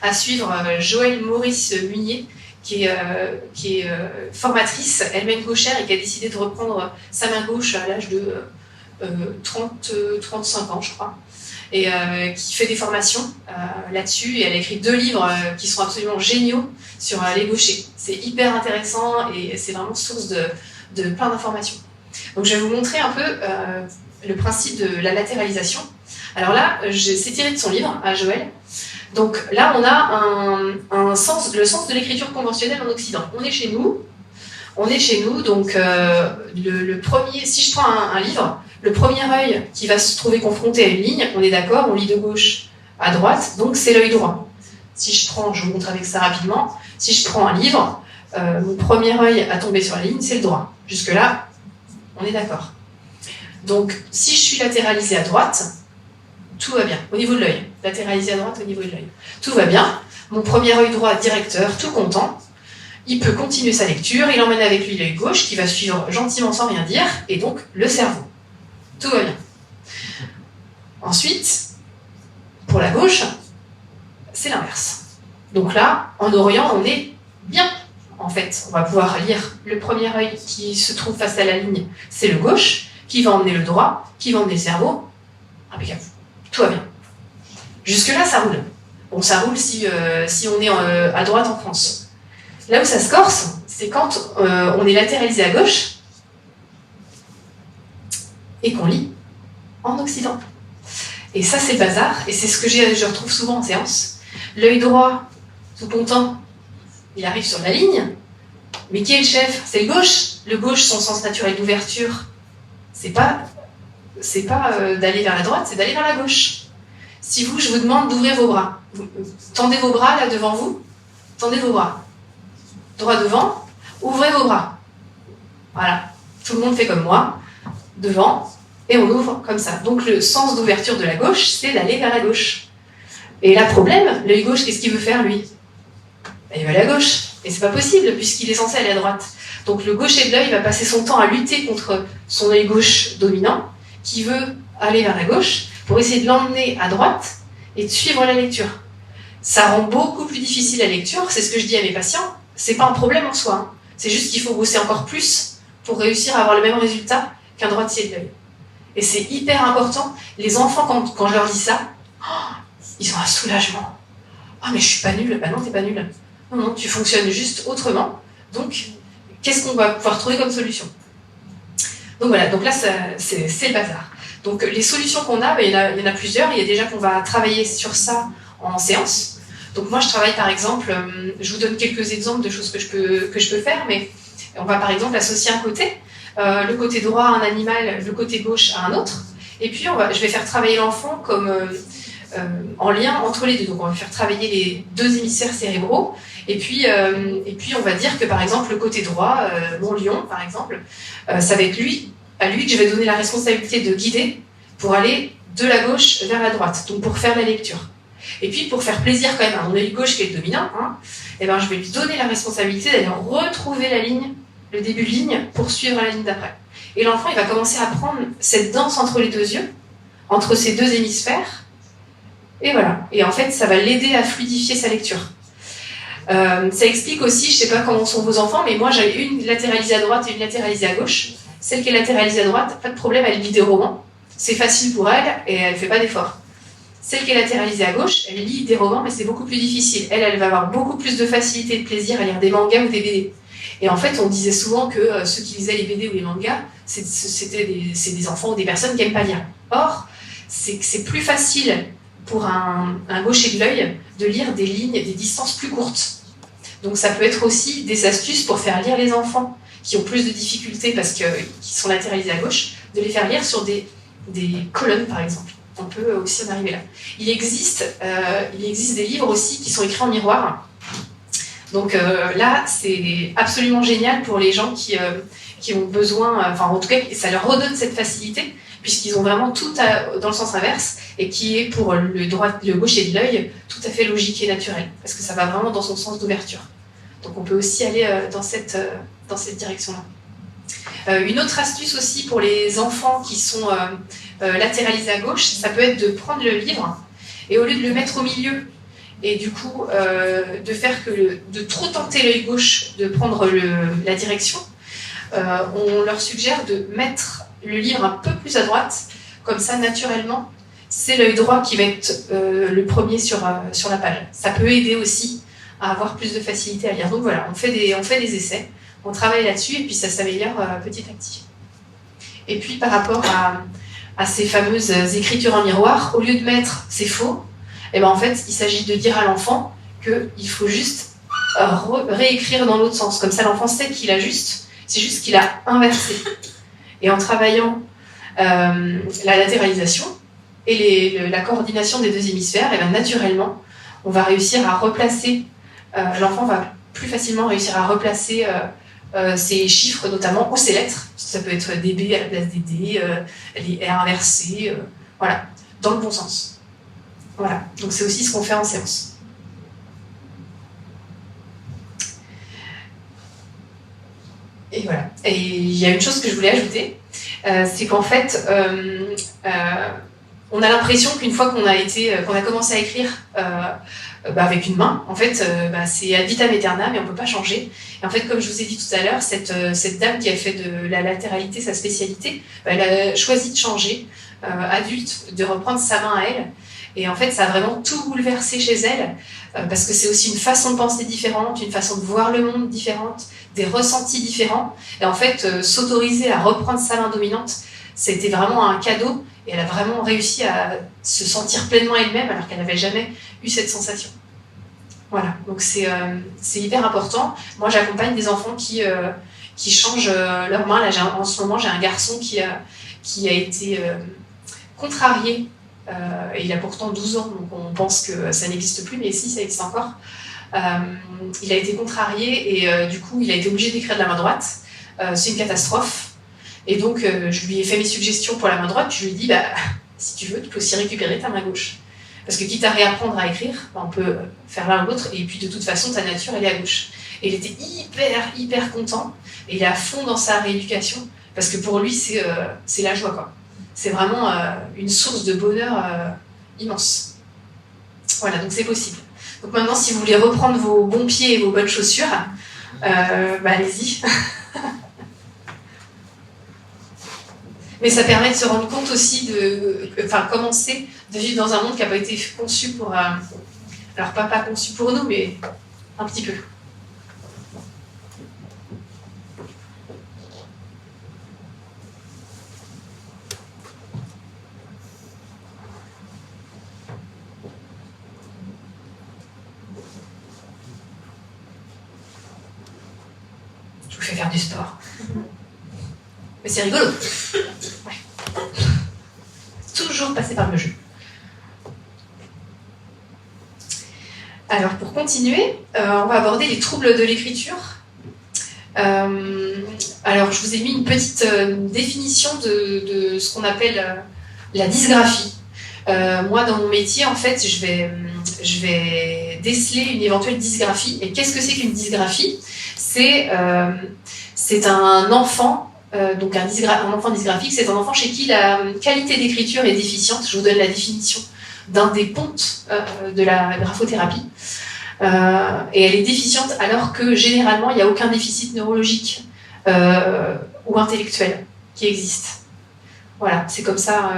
à suivre Joëlle Maurice Munier, qui est formatrice, elle-même gauchère, et qui a décidé de reprendre sa main gauche à l'âge de 35 ans, je crois, et qui fait des formations là-dessus, et elle a écrit 2 livres qui sont absolument géniaux sur les gauchers. C'est hyper intéressant, et c'est vraiment source de plein d'informations. Donc je vais vous montrer un peu le principe de la latéralisation. Alors là, c'est tiré de son livre, à Joël. Donc là, on a le sens de l'écriture conventionnelle en Occident. On est chez nous, donc le premier, si je prends un livre, le premier œil qui va se trouver confronté à une ligne, on est d'accord, on lit de gauche à droite, donc c'est l'œil droit. Je vous montre avec ça rapidement, si je prends un livre, mon premier œil à tomber sur la ligne, c'est le droit. Jusque-là, on est d'accord. Donc, si je suis latéralisé à droite, tout va bien, au niveau de l'œil. Latéralisé à droite, au niveau de l'œil. Tout va bien. Mon premier œil droit, directeur, tout content. Il peut continuer sa lecture. Il emmène avec lui l'œil gauche, qui va suivre gentiment sans rien dire, et donc le cerveau. Tout va bien. Ensuite, pour la gauche, c'est l'inverse. Donc là, en Orient, on est bien. En fait, on va pouvoir lire le premier œil qui se trouve face à la ligne, c'est le gauche, qui va emmener le droit, qui va emmener le cerveau. Impeccable. Tout va bien. Jusque-là, ça roule. Bon, ça roule si on est à droite en France. Là où ça se corse, c'est quand on est latéralisé à gauche et qu'on lit en Occident. Et ça, c'est le bazar, et c'est ce que je retrouve souvent en séance. L'œil droit, tout content, il arrive sur la ligne, mais qui est le chef ? C'est le gauche. Le gauche, son sens naturel d'ouverture, c'est pas d'aller vers la droite, c'est d'aller vers la gauche. Si je vous demande d'ouvrir vos bras, tendez vos bras là devant vous, tendez vos bras. Droit devant, ouvrez vos bras. Voilà, tout le monde fait comme moi, devant, et on ouvre comme ça. Donc le sens d'ouverture de la gauche, c'est d'aller vers la gauche. Et là, problème, l'œil gauche, qu'est-ce qu'il veut faire lui ? Il va aller à gauche, et c'est pas possible puisqu'il est censé aller à droite. Donc le gaucher de l'œil va passer son temps à lutter contre son œil gauche dominant, qui veut aller vers la gauche, pour essayer de l'emmener à droite et de suivre la lecture. Ça rend beaucoup plus difficile la lecture, c'est ce que je dis à mes patients, c'est pas un problème en soi, hein. C'est juste qu'il faut bosser encore plus pour réussir à avoir le même résultat qu'un droitier de l'œil. Et c'est hyper important, les enfants quand je leur dis ça, ils ont un soulagement. Ah mais je suis pas nulle, bah non t'es pas nulle. Non, non, tu fonctionnes juste autrement, donc qu'est-ce qu'on va pouvoir trouver comme solution? Donc voilà, donc là c'est le bazar. Donc les solutions qu'on a, il y en a plusieurs. Il y a déjà qu'on va travailler sur ça en séance. Donc moi je travaille par exemple, je vous donne quelques exemples de choses que je peux faire, mais on va par exemple associer un côté, le côté droit à un animal, le côté gauche à un autre, et puis je vais faire travailler l'enfant comme en lien entre les deux. Donc on va faire travailler les deux hémisphères cérébraux, et puis on va dire que par exemple le côté droit, mon lion par exemple, ça va être à lui que je vais donner la responsabilité de guider pour aller de la gauche vers la droite, donc pour faire la lecture. Et puis pour faire plaisir quand même à mon œil gauche qui est le dominant, et ben je vais lui donner la responsabilité d'aller retrouver la ligne, le début de ligne, pour suivre la ligne d'après. Et l'enfant il va commencer à prendre cette danse entre les deux yeux, entre ces deux hémisphères, et voilà. Et en fait ça va l'aider à fluidifier sa lecture. Ça explique aussi, je sais pas comment sont vos enfants, mais moi j'ai une latéralisée à droite et une latéralisée à gauche. Celle qui est latéralisée à droite, pas de problème, elle lit des romans. C'est facile pour elle et elle fait pas d'efforts. Celle qui est latéralisée à gauche, elle lit des romans, mais c'est beaucoup plus difficile. Elle va avoir beaucoup plus de facilité et de plaisir à lire des mangas ou des BD. Et en fait, on disait souvent que ceux qui lisaient les BD ou les mangas, c'est des enfants ou des personnes qui n'aiment pas lire. Or, c'est plus facile pour un gaucher de l'œil de lire des lignes, des distances plus courtes. Donc ça peut être aussi des astuces pour faire lire les enfants qui ont plus de difficultés parce qu'ils sont latéralisés à gauche, de les faire lire sur des colonnes, par exemple. On peut aussi en arriver là. Il existe des livres aussi qui sont écrits en miroir. Donc là, c'est absolument génial pour les gens qui ont besoin, enfin en tout cas, ça leur redonne cette facilité, puisqu'ils ont vraiment tout dans le sens inverse, et qui est pour le gaucher de l'œil tout à fait logique et naturel, parce que ça va vraiment dans son sens d'ouverture. Donc on peut aussi aller dans cette direction-là. Une autre astuce aussi pour les enfants qui sont latéralisés à gauche, ça peut être de prendre le livre et au lieu de le mettre au milieu et du coup de trop tenter l'œil gauche de prendre la direction, on leur suggère de mettre le livre un peu plus à droite, comme ça naturellement c'est l'œil droit qui va être le premier sur la page. Ça peut aider aussi à avoir plus de facilité à lire. Donc voilà, on fait des essais, on travaille là-dessus et puis ça s'améliore petit à petit. Et puis par rapport à ces fameuses écritures en miroir, au lieu de mettre c'est faux, et ben en fait il s'agit de dire à l'enfant qu'il faut juste réécrire dans l'autre sens. Comme ça l'enfant sait qu'il a juste, c'est juste qu'il a inversé. Et en travaillant la latéralisation et la coordination des deux hémisphères, et ben naturellement on va réussir à replacer, l'enfant va plus facilement réussir à replacer ses chiffres notamment, ou ses lettres, ça peut être des B à la place des D, les R inversés, voilà, dans le bon sens. Voilà, donc c'est aussi ce qu'on fait en séance. Et voilà. Et il y a une chose que je voulais ajouter, c'est qu'en fait, on a l'impression qu'une fois qu'on a commencé à écrire avec une main, en fait, c'est ad vitam aeternam et on ne peut pas changer. Et en fait, comme je vous ai dit tout à l'heure, cette dame qui a fait de la latéralité sa spécialité, elle a choisi de changer, adulte, de reprendre sa main à elle. Et en fait, ça a vraiment tout bouleversé chez elle, parce que c'est aussi une façon de penser différente, une façon de voir le monde différente, des ressentis différents. Et en fait, s'autoriser à reprendre sa main dominante, c'était vraiment un cadeau. Et elle a vraiment réussi à se sentir pleinement elle-même, alors qu'elle n'avait jamais eu cette sensation. Voilà, donc c'est hyper important. Moi, j'accompagne des enfants qui changent leur main. Là, en ce moment, j'ai un garçon qui a été contrarié. Il a pourtant 12 ans, donc on pense que ça n'existe plus, mais si, ça existe encore. Il a été contrarié et du coup, il a été obligé d'écrire de la main droite. C'est une catastrophe. Et donc, je lui ai fait mes suggestions pour la main droite. Je lui ai dit, si tu veux, tu peux aussi récupérer ta main gauche. Parce que quitte à réapprendre à écrire, on peut faire l'un ou l'autre. Et puis, de toute façon, ta nature, elle est à gauche. Et il était hyper content. Et il est à fond dans sa rééducation. Parce que pour lui, c'est la joie, quoi. C'est vraiment une source de bonheur immense. Voilà, donc c'est possible. Donc maintenant, si vous voulez reprendre vos bons pieds et vos bonnes chaussures, allez-y. Mais ça permet de se rendre compte aussi commencer de vivre dans un monde qui n'a pas été conçu pour... alors pas conçu pour nous, mais un petit peu. Je vous fais faire du sport. Mais c'est rigolo. Ouais. Toujours passer par le jeu. Alors, pour continuer, on va aborder les troubles de l'écriture. Alors, je vous ai mis une petite définition de ce qu'on appelle la dysgraphie. Moi, dans mon métier, en fait, je vais déceler une éventuelle dysgraphie. Et qu'est-ce que c'est qu'une dysgraphie ? C'est un enfant, donc un enfant dysgraphique, c'est un enfant chez qui la qualité d'écriture est déficiente. Je vous donne la définition d'un des pontes de la graphothérapie. Et elle est déficiente alors que généralement, il n'y a aucun déficit neurologique ou intellectuel qui existe. Voilà, c'est comme ça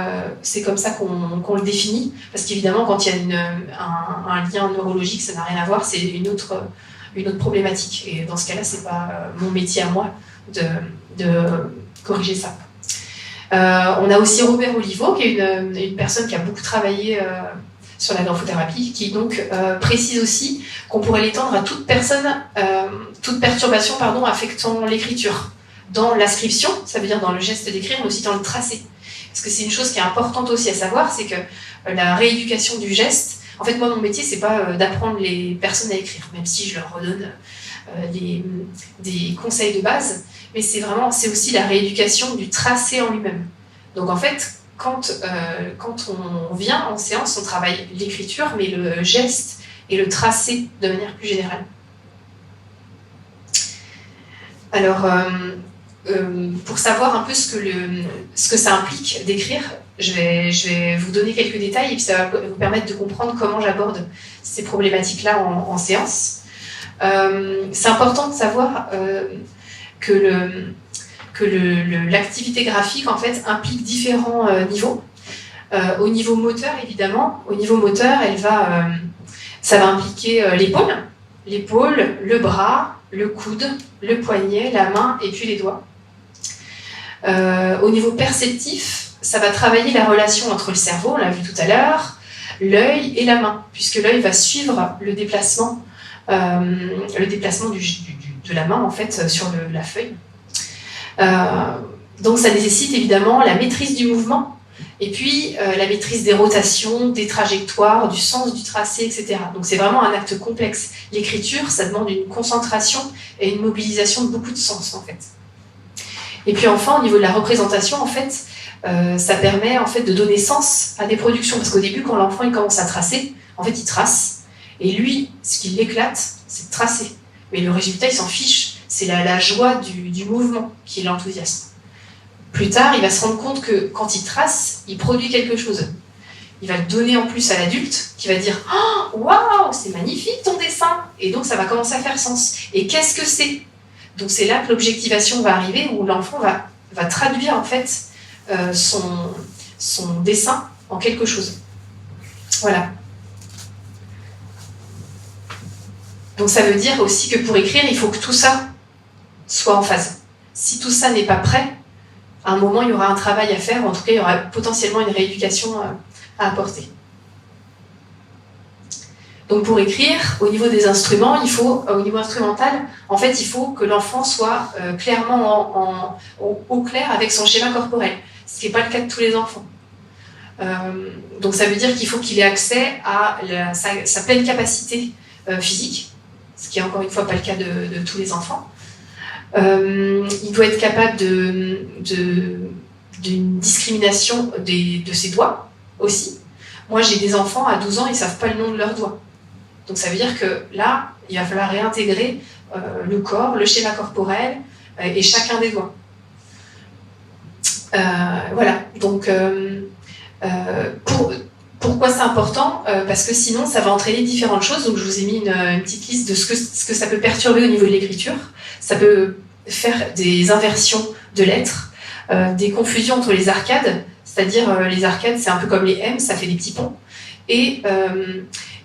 qu'on le définit, parce qu'évidemment, quand il y a un lien neurologique, ça n'a rien à voir, c'est une autre problématique. Et dans ce cas-là, c'est pas mon métier à moi de corriger ça. On a aussi Robert Oliveau, qui est une personne qui a beaucoup travaillé sur la graphothérapie, qui donc précise aussi qu'on pourrait l'étendre à toute perturbation affectant l'écriture. Dans l'inscription, ça veut dire dans le geste d'écrire, mais aussi dans le tracé. Parce que c'est une chose qui est importante aussi à savoir, c'est que la rééducation du geste, en fait, moi, mon métier, c'est pas d'apprendre les personnes à écrire, même si je leur redonne des conseils de base, mais c'est aussi la rééducation du tracé en lui-même. Donc, en fait, quand on vient en séance, on travaille l'écriture, mais le geste et le tracé de manière plus générale. Alors, pour savoir un peu ce que ça implique d'écrire, je vais vous donner quelques détails et puis ça va vous permettre de comprendre comment j'aborde ces problématiques-là en séance. C'est important de savoir que l'activité graphique en fait implique différents niveaux. Au niveau moteur, évidemment, ça va impliquer l'épaule, le bras, le coude, le poignet, la main et puis les doigts. Au niveau perceptif, ça va travailler la relation entre le cerveau, on l'a vu tout à l'heure, l'œil et la main, puisque l'œil va suivre le déplacement de la main en fait sur la feuille. Donc ça nécessite évidemment la maîtrise du mouvement et puis la maîtrise des rotations, des trajectoires, du sens du tracé, etc. Donc c'est vraiment un acte complexe. L'écriture, ça demande une concentration et une mobilisation de beaucoup de sens en fait. Et puis enfin, au niveau de la représentation, en fait, ça permet en fait de donner sens à des productions. Parce qu'au début, quand l'enfant il commence à tracer, en fait, il trace. Et lui, ce qui l'éclate, c'est de tracer. Mais le résultat, il s'en fiche. C'est la joie du mouvement qui l'enthousiasme. Plus tard, il va se rendre compte que quand il trace, il produit quelque chose. Il va le donner en plus à l'adulte qui va dire « Oh, waouh, c'est magnifique ton dessin !» Et donc, ça va commencer à faire sens. Et qu'est-ce que c'est ? Donc, c'est là que l'objectivation va arriver, où l'enfant va traduire en fait son dessin en quelque chose. Voilà. Donc, ça veut dire aussi que pour écrire, il faut que tout ça soit en phase. Si tout ça n'est pas prêt, à un moment, il y aura un travail à faire, ou en tout cas, il y aura potentiellement une rééducation à apporter. Donc pour écrire, au niveau des instruments, au niveau instrumental, en fait, il faut que l'enfant soit clairement au clair avec son schéma corporel, ce qui n'est pas le cas de tous les enfants. Donc ça veut dire qu'il faut qu'il ait accès à sa pleine capacité physique, ce qui est encore une fois pas le cas de tous les enfants. Il doit être capable d'une discrimination de ses doigts aussi. Moi, j'ai des enfants à 12 ans, ils ne savent pas le nom de leurs doigts. Donc ça veut dire que là, il va falloir réintégrer le corps, le schéma corporel et chacun des doigts. Voilà, donc pourquoi c'est important parce que sinon ça va entraîner différentes choses. Donc je vous ai mis une petite liste de ce que ça peut perturber au niveau de l'écriture. Ça peut faire des inversions de lettres, des confusions entre les arcades, c'est-à-dire les arcades c'est un peu comme les M, ça fait des petits ponts, et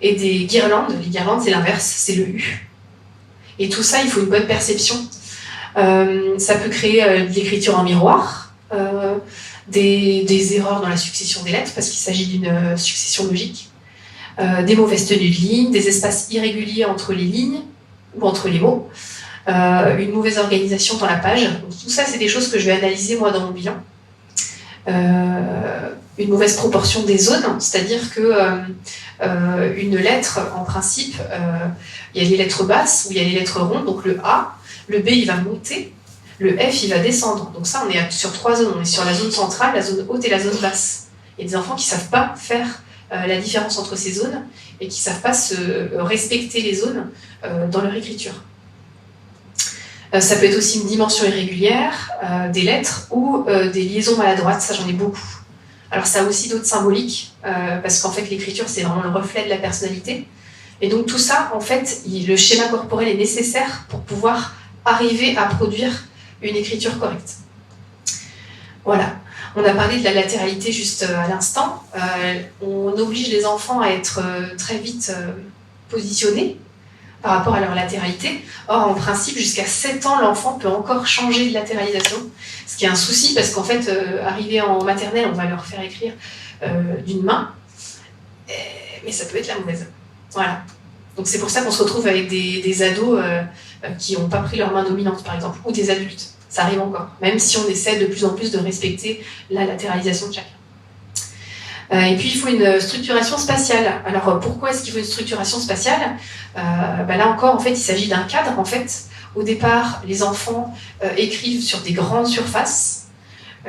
des guirlandes. Les guirlandes c'est l'inverse, c'est le U. Et tout ça, il faut une bonne perception. Ça peut créer de l'écriture en miroir, des erreurs dans la succession des lettres, parce qu'il s'agit d'une succession logique, des mauvaises tenues de ligne, des espaces irréguliers entre les lignes ou entre les mots, une mauvaise organisation dans la page. Donc, tout ça, c'est des choses que je vais analyser moi dans mon bilan. Une mauvaise proportion des zones, c'est-à-dire que une lettre, en principe, il y a les lettres basses ou il y a les lettres rondes, donc le A, le B il va monter, le F il va descendre. Donc ça, on est sur 3 zones. On est sur la zone centrale, la zone haute et la zone basse. Il y a des enfants qui ne savent pas faire la différence entre ces zones et qui ne savent pas respecter les zones dans leur écriture. Ça peut être aussi une dimension irrégulière des lettres ou des liaisons maladroites, ça j'en ai beaucoup. Alors ça a aussi d'autres symboliques, parce qu'en fait l'écriture c'est vraiment le reflet de la personnalité. Et donc tout ça, en fait, le schéma corporel est nécessaire pour pouvoir arriver à produire une écriture correcte. Voilà. On a parlé de la latéralité juste à l'instant. On oblige les enfants à être très vite positionnés par rapport à leur latéralité. Or, en principe, jusqu'à 7 ans, l'enfant peut encore changer de latéralisation, ce qui est un souci parce qu'en fait, arrivé en maternelle, on va leur faire écrire d'une main, mais ça peut être la mauvaise. Voilà. Donc c'est pour ça qu'on se retrouve avec des ados qui n'ont pas pris leur main dominante, par exemple, ou des adultes. Ça arrive encore, même si on essaie de plus en plus de respecter la latéralisation de chacun. Et puis il faut une structuration spatiale. Alors pourquoi est-ce qu'il faut une structuration spatiale ? Là encore, en fait, il s'agit d'un cadre. En fait, au départ, les enfants écrivent sur des grandes surfaces.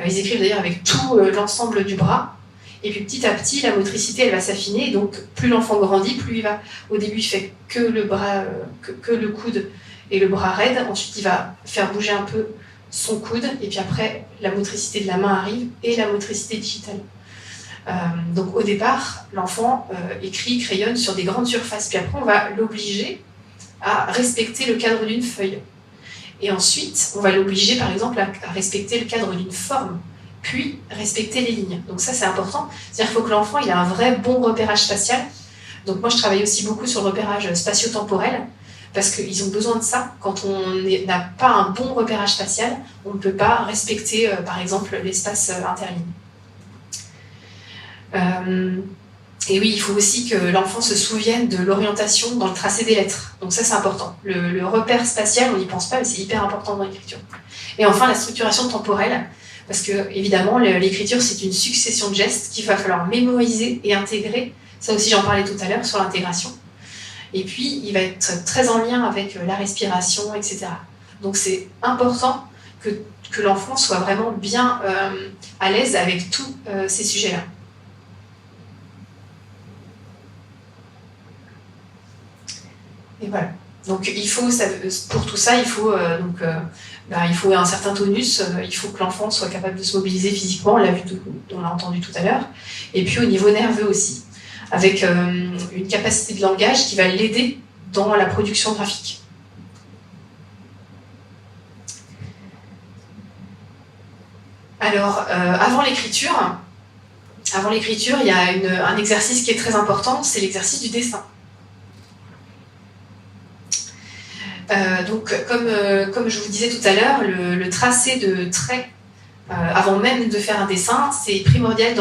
Ils écrivent d'ailleurs avec tout l'ensemble du bras. Et puis petit à petit, la motricité, elle va s'affiner. Donc plus l'enfant grandit, plus il va. Au début, il fait que le bras, que le coude et le bras raide. Ensuite, il va faire bouger un peu son coude. Et puis après, la motricité de la main arrive et la motricité digitale. Donc au départ, l'enfant écrit, crayonne sur des grandes surfaces. Puis après, on va l'obliger à respecter le cadre d'une feuille. Et ensuite, on va l'obliger, par exemple, à respecter le cadre d'une forme, puis respecter les lignes. Donc ça, c'est important. C'est-à-dire qu'il faut que l'enfant ait un vrai bon repérage spatial. Donc moi, je travaille aussi beaucoup sur le repérage spatio-temporel, parce qu'ils ont besoin de ça. Quand on n'a pas un bon repérage spatial, on ne peut pas respecter, par exemple, l'espace interligne. Et oui, il faut aussi que l'enfant se souvienne de l'orientation dans le tracé des lettres. Donc ça, c'est important. Le repère spatial, on n'y pense pas, mais c'est hyper important dans l'écriture. Et enfin, la structuration temporelle, parce que évidemment, l'écriture, c'est une succession de gestes qu'il va falloir mémoriser et intégrer. Ça aussi, j'en parlais tout à l'heure sur l'intégration. Et puis, il va être très en lien avec la respiration, etc. Donc c'est important que l'enfant soit vraiment bien à l'aise avec tous ces sujets-là. Et voilà. Donc il faut, pour tout ça, il faut un certain tonus, il faut que l'enfant soit capable de se mobiliser physiquement, on l'a entendu tout à l'heure, et puis au niveau nerveux aussi, avec une capacité de langage qui va l'aider dans la production graphique. Alors, avant l'écriture, il y a un exercice qui est très important, c'est l'exercice du dessin. Donc, comme je vous disais tout à l'heure, le tracé de traits, avant même de faire un dessin, c'est primordial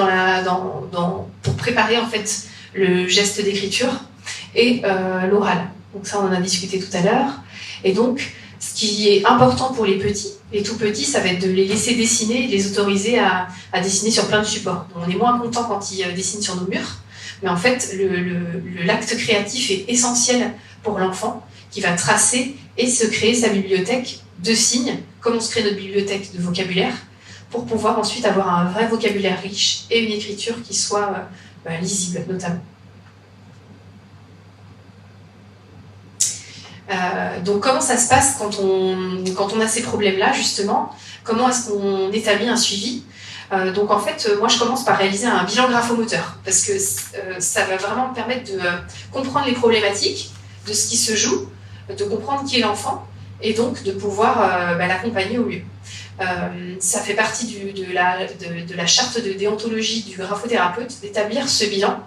pour préparer en fait le geste d'écriture et l'oral. Donc ça, on en a discuté tout à l'heure. Et donc, ce qui est important pour les petits, les tout petits, ça va être de les laisser dessiner, de les autoriser à dessiner sur plein de supports. Donc, on est moins content quand ils dessinent sur nos murs, mais en fait, l'acte créatif est essentiel pour l'enfant, qui va tracer et se créer sa bibliothèque de signes, comme on se crée notre bibliothèque de vocabulaire, pour pouvoir ensuite avoir un vrai vocabulaire riche et une écriture qui soit lisible, notamment. Donc comment ça se passe quand on a ces problèmes-là, justement ? Comment est-ce qu'on établit un suivi ? Donc en fait, moi je commence par réaliser un bilan graphomoteur parce que ça va vraiment me permettre de comprendre les problématiques, de ce qui se joue, de comprendre qui est l'enfant et donc de pouvoir l'accompagner au mieux. Ça fait partie de la charte de déontologie du graphothérapeute d'établir ce bilan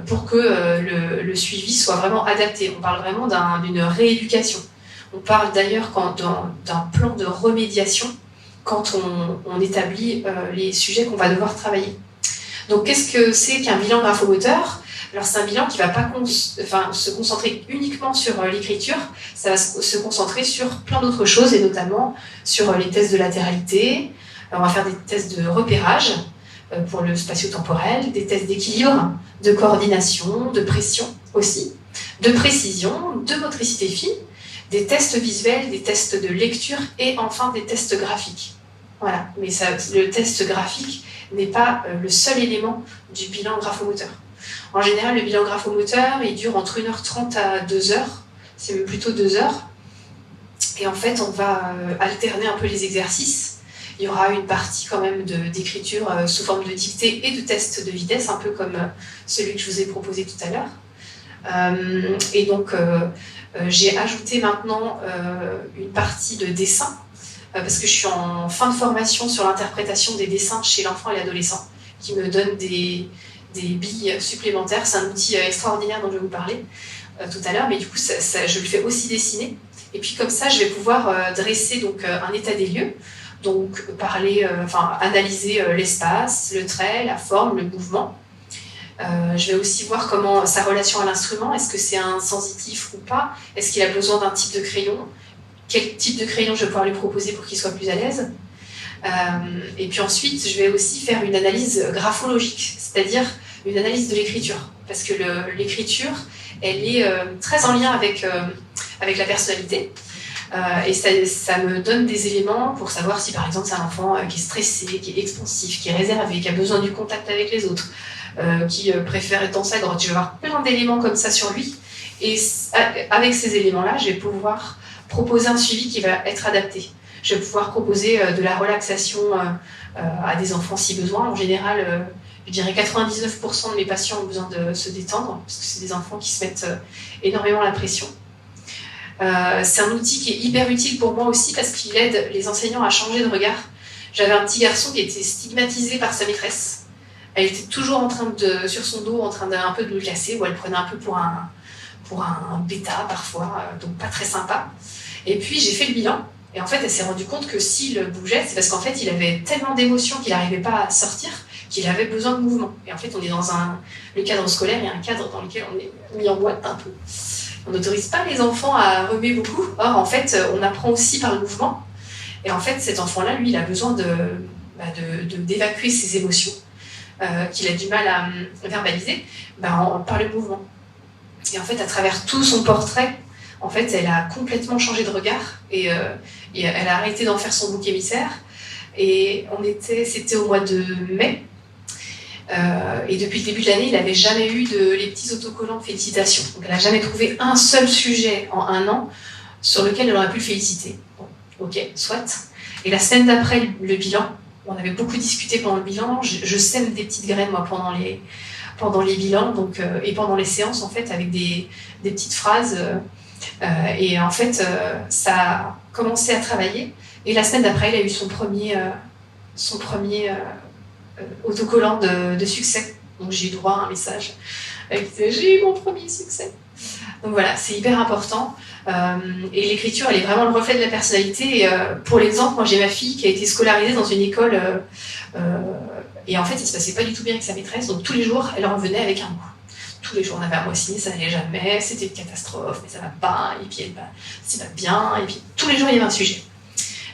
pour que le suivi soit vraiment adapté. On parle vraiment d'une rééducation. On parle d'ailleurs d'un plan de remédiation quand on établit les sujets qu'on va devoir travailler. Donc qu'est-ce que c'est qu'un bilan graphomoteur ? Alors c'est un bilan qui ne va pas se concentrer uniquement sur l'écriture, ça va se concentrer sur plein d'autres choses et notamment sur les tests de latéralité. On va faire des tests de repérage pour le spatio-temporel, des tests d'équilibre, de coordination, de pression aussi, de précision, de motricité fine, des tests visuels, des tests de lecture et enfin des tests graphiques. Voilà, mais le test graphique n'est pas le seul élément du bilan graphomoteur. En général, le bilan graphomoteur, il dure entre 1h30 à 2h, c'est même plutôt 2h. Et en fait, on va alterner un peu les exercices. Il y aura une partie quand même d'écriture sous forme de dictée et de test de vitesse, un peu comme celui que je vous ai proposé tout à l'heure. Et donc, j'ai ajouté maintenant une partie de dessin, parce que je suis en fin de formation sur l'interprétation des dessins chez l'enfant et l'adolescent, qui me donne des billes supplémentaires. C'est un outil extraordinaire dont je vais vous parler tout à l'heure, mais du coup, je le fais aussi dessiner. Et puis comme ça, je vais pouvoir dresser donc, un état des lieux, donc analyser l'espace, le trait, la forme, le mouvement. Je vais aussi voir comment sa relation à l'instrument, est-ce que c'est un sensitif ou pas, est-ce qu'il a besoin d'un type de crayon, quel type de crayon je vais pouvoir lui proposer pour qu'il soit plus à l'aise. Et puis ensuite, je vais aussi faire une analyse graphologique, c'est-à-dire une analyse de l'écriture, parce que l'écriture, elle est très en lien avec la personnalité, et ça me donne des éléments pour savoir si par exemple c'est un enfant qui est stressé, qui est expansif, qui est réservé, qui a besoin du contact avec les autres, qui préfère être dans sa grotte. Je vais avoir plein d'éléments comme ça sur lui, et avec ces éléments-là, je vais pouvoir proposer un suivi qui va être adapté. Je vais pouvoir proposer de la relaxation à des enfants si besoin. En général, je dirais 99% de mes patients ont besoin de se détendre, parce que c'est des enfants qui se mettent énormément la pression. C'est un outil qui est hyper utile pour moi aussi, parce qu'il aide les enseignants à changer de regard. J'avais un petit garçon qui était stigmatisé par sa maîtresse. Elle était toujours en train sur son dos, en train d'un peu de le classer, ou elle prenait un peu pour un bêta parfois, donc pas très sympa. Et puis j'ai fait le bilan. Et en fait, elle s'est rendue compte que s'il bougeait, c'est parce qu'en fait, il avait tellement d'émotions qu'il n'arrivait pas à sortir, qu'il avait besoin de mouvement. Et en fait, on est dans le cadre scolaire, il y a un cadre dans lequel on est mis en boîte un peu. On n'autorise pas les enfants à remuer beaucoup. Or, en fait, on apprend aussi par le mouvement. Et en fait, cet enfant-là, lui, il a besoin d'évacuer ses émotions, qu'il a du mal à verbaliser, par le mouvement. Et en fait, à travers tout son portrait, en fait, elle a complètement changé de regard et elle a arrêté d'en faire son bouc émissaire. Et c'était au mois de mai. Et depuis le début de l'année, il n'avait jamais eu les petits autocollants de félicitations. Donc elle n'a jamais trouvé un seul sujet en 1 an sur lequel elle aurait pu le féliciter. Bon, ok, soit. Et la semaine d'après le bilan, on avait beaucoup discuté pendant le bilan. Je sème des petites graines, moi, pendant les bilans, donc, et pendant les séances, en fait, avec des petites phrases. Et en fait, ça a commencé à travailler. Et la semaine d'après, il a eu son premier autocollant de succès. Donc j'ai eu droit à un message qui disait « J'ai eu mon premier succès ». Donc voilà, c'est hyper important. Et l'écriture, elle est vraiment le reflet de la personnalité. Et, pour l'exemple, moi j'ai ma fille qui a été scolarisée dans une école et en fait, ça se passait pas du tout bien avec sa maîtresse. Donc tous les jours, elle revenait avec un mot. Tous les jours, on avait un mot signé, ça n'allait jamais, c'était une catastrophe, mais ça va pas, et puis c'est pas bien, et puis tous les jours, il y avait un sujet.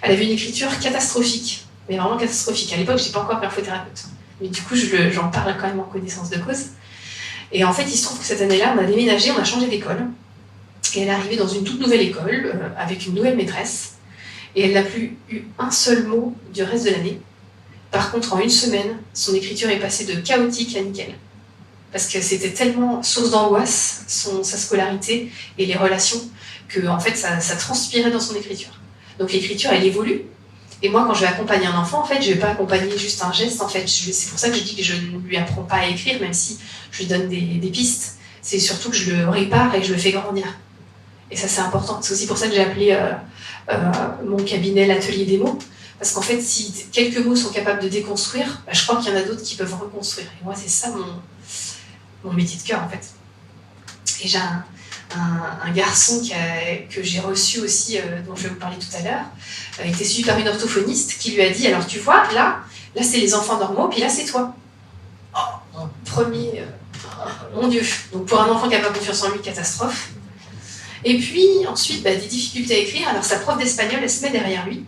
Elle avait une écriture catastrophique, mais vraiment catastrophique. À l'époque, je n'étais pas encore graphothérapeute, mais du coup, j'en parle quand même en connaissance de cause. Et en fait, il se trouve que cette année-là, on a déménagé, on a changé d'école, et elle est arrivée dans une toute nouvelle école, avec une nouvelle maîtresse, et elle n'a plus eu un seul mot du reste de l'année. Par contre, en 1 semaine, son écriture est passée de chaotique à nickel. Parce que c'était tellement source d'angoisse, sa scolarité et les relations, que en fait, ça transpirait dans son écriture. Donc l'écriture, elle évolue, Et moi, quand je vais accompagner un enfant, en fait, je vais pas accompagner juste un geste, en fait. C'est pour ça que je dis que je ne lui apprends pas à écrire, même si je lui donne des pistes. C'est surtout que je le répare et que je le fais grandir. Et ça, c'est important. C'est aussi pour ça que j'ai appelé mon cabinet l'atelier des mots. Parce qu'en fait, si quelques mots sont capables de déconstruire, je crois qu'il y en a d'autres qui peuvent reconstruire. Et moi, c'est ça mon métier de cœur, en fait. Et j'ai un garçon que j'ai reçu aussi, dont je vais vous parler tout à l'heure, était suivi par une orthophoniste qui lui a dit, alors tu vois, là c'est les enfants normaux, puis là c'est toi. Oh, premier, mon Dieu. Donc pour un enfant qui n'a pas confiance en lui, catastrophe. Et puis ensuite, des difficultés à écrire, alors sa prof d'espagnol, elle se met derrière lui,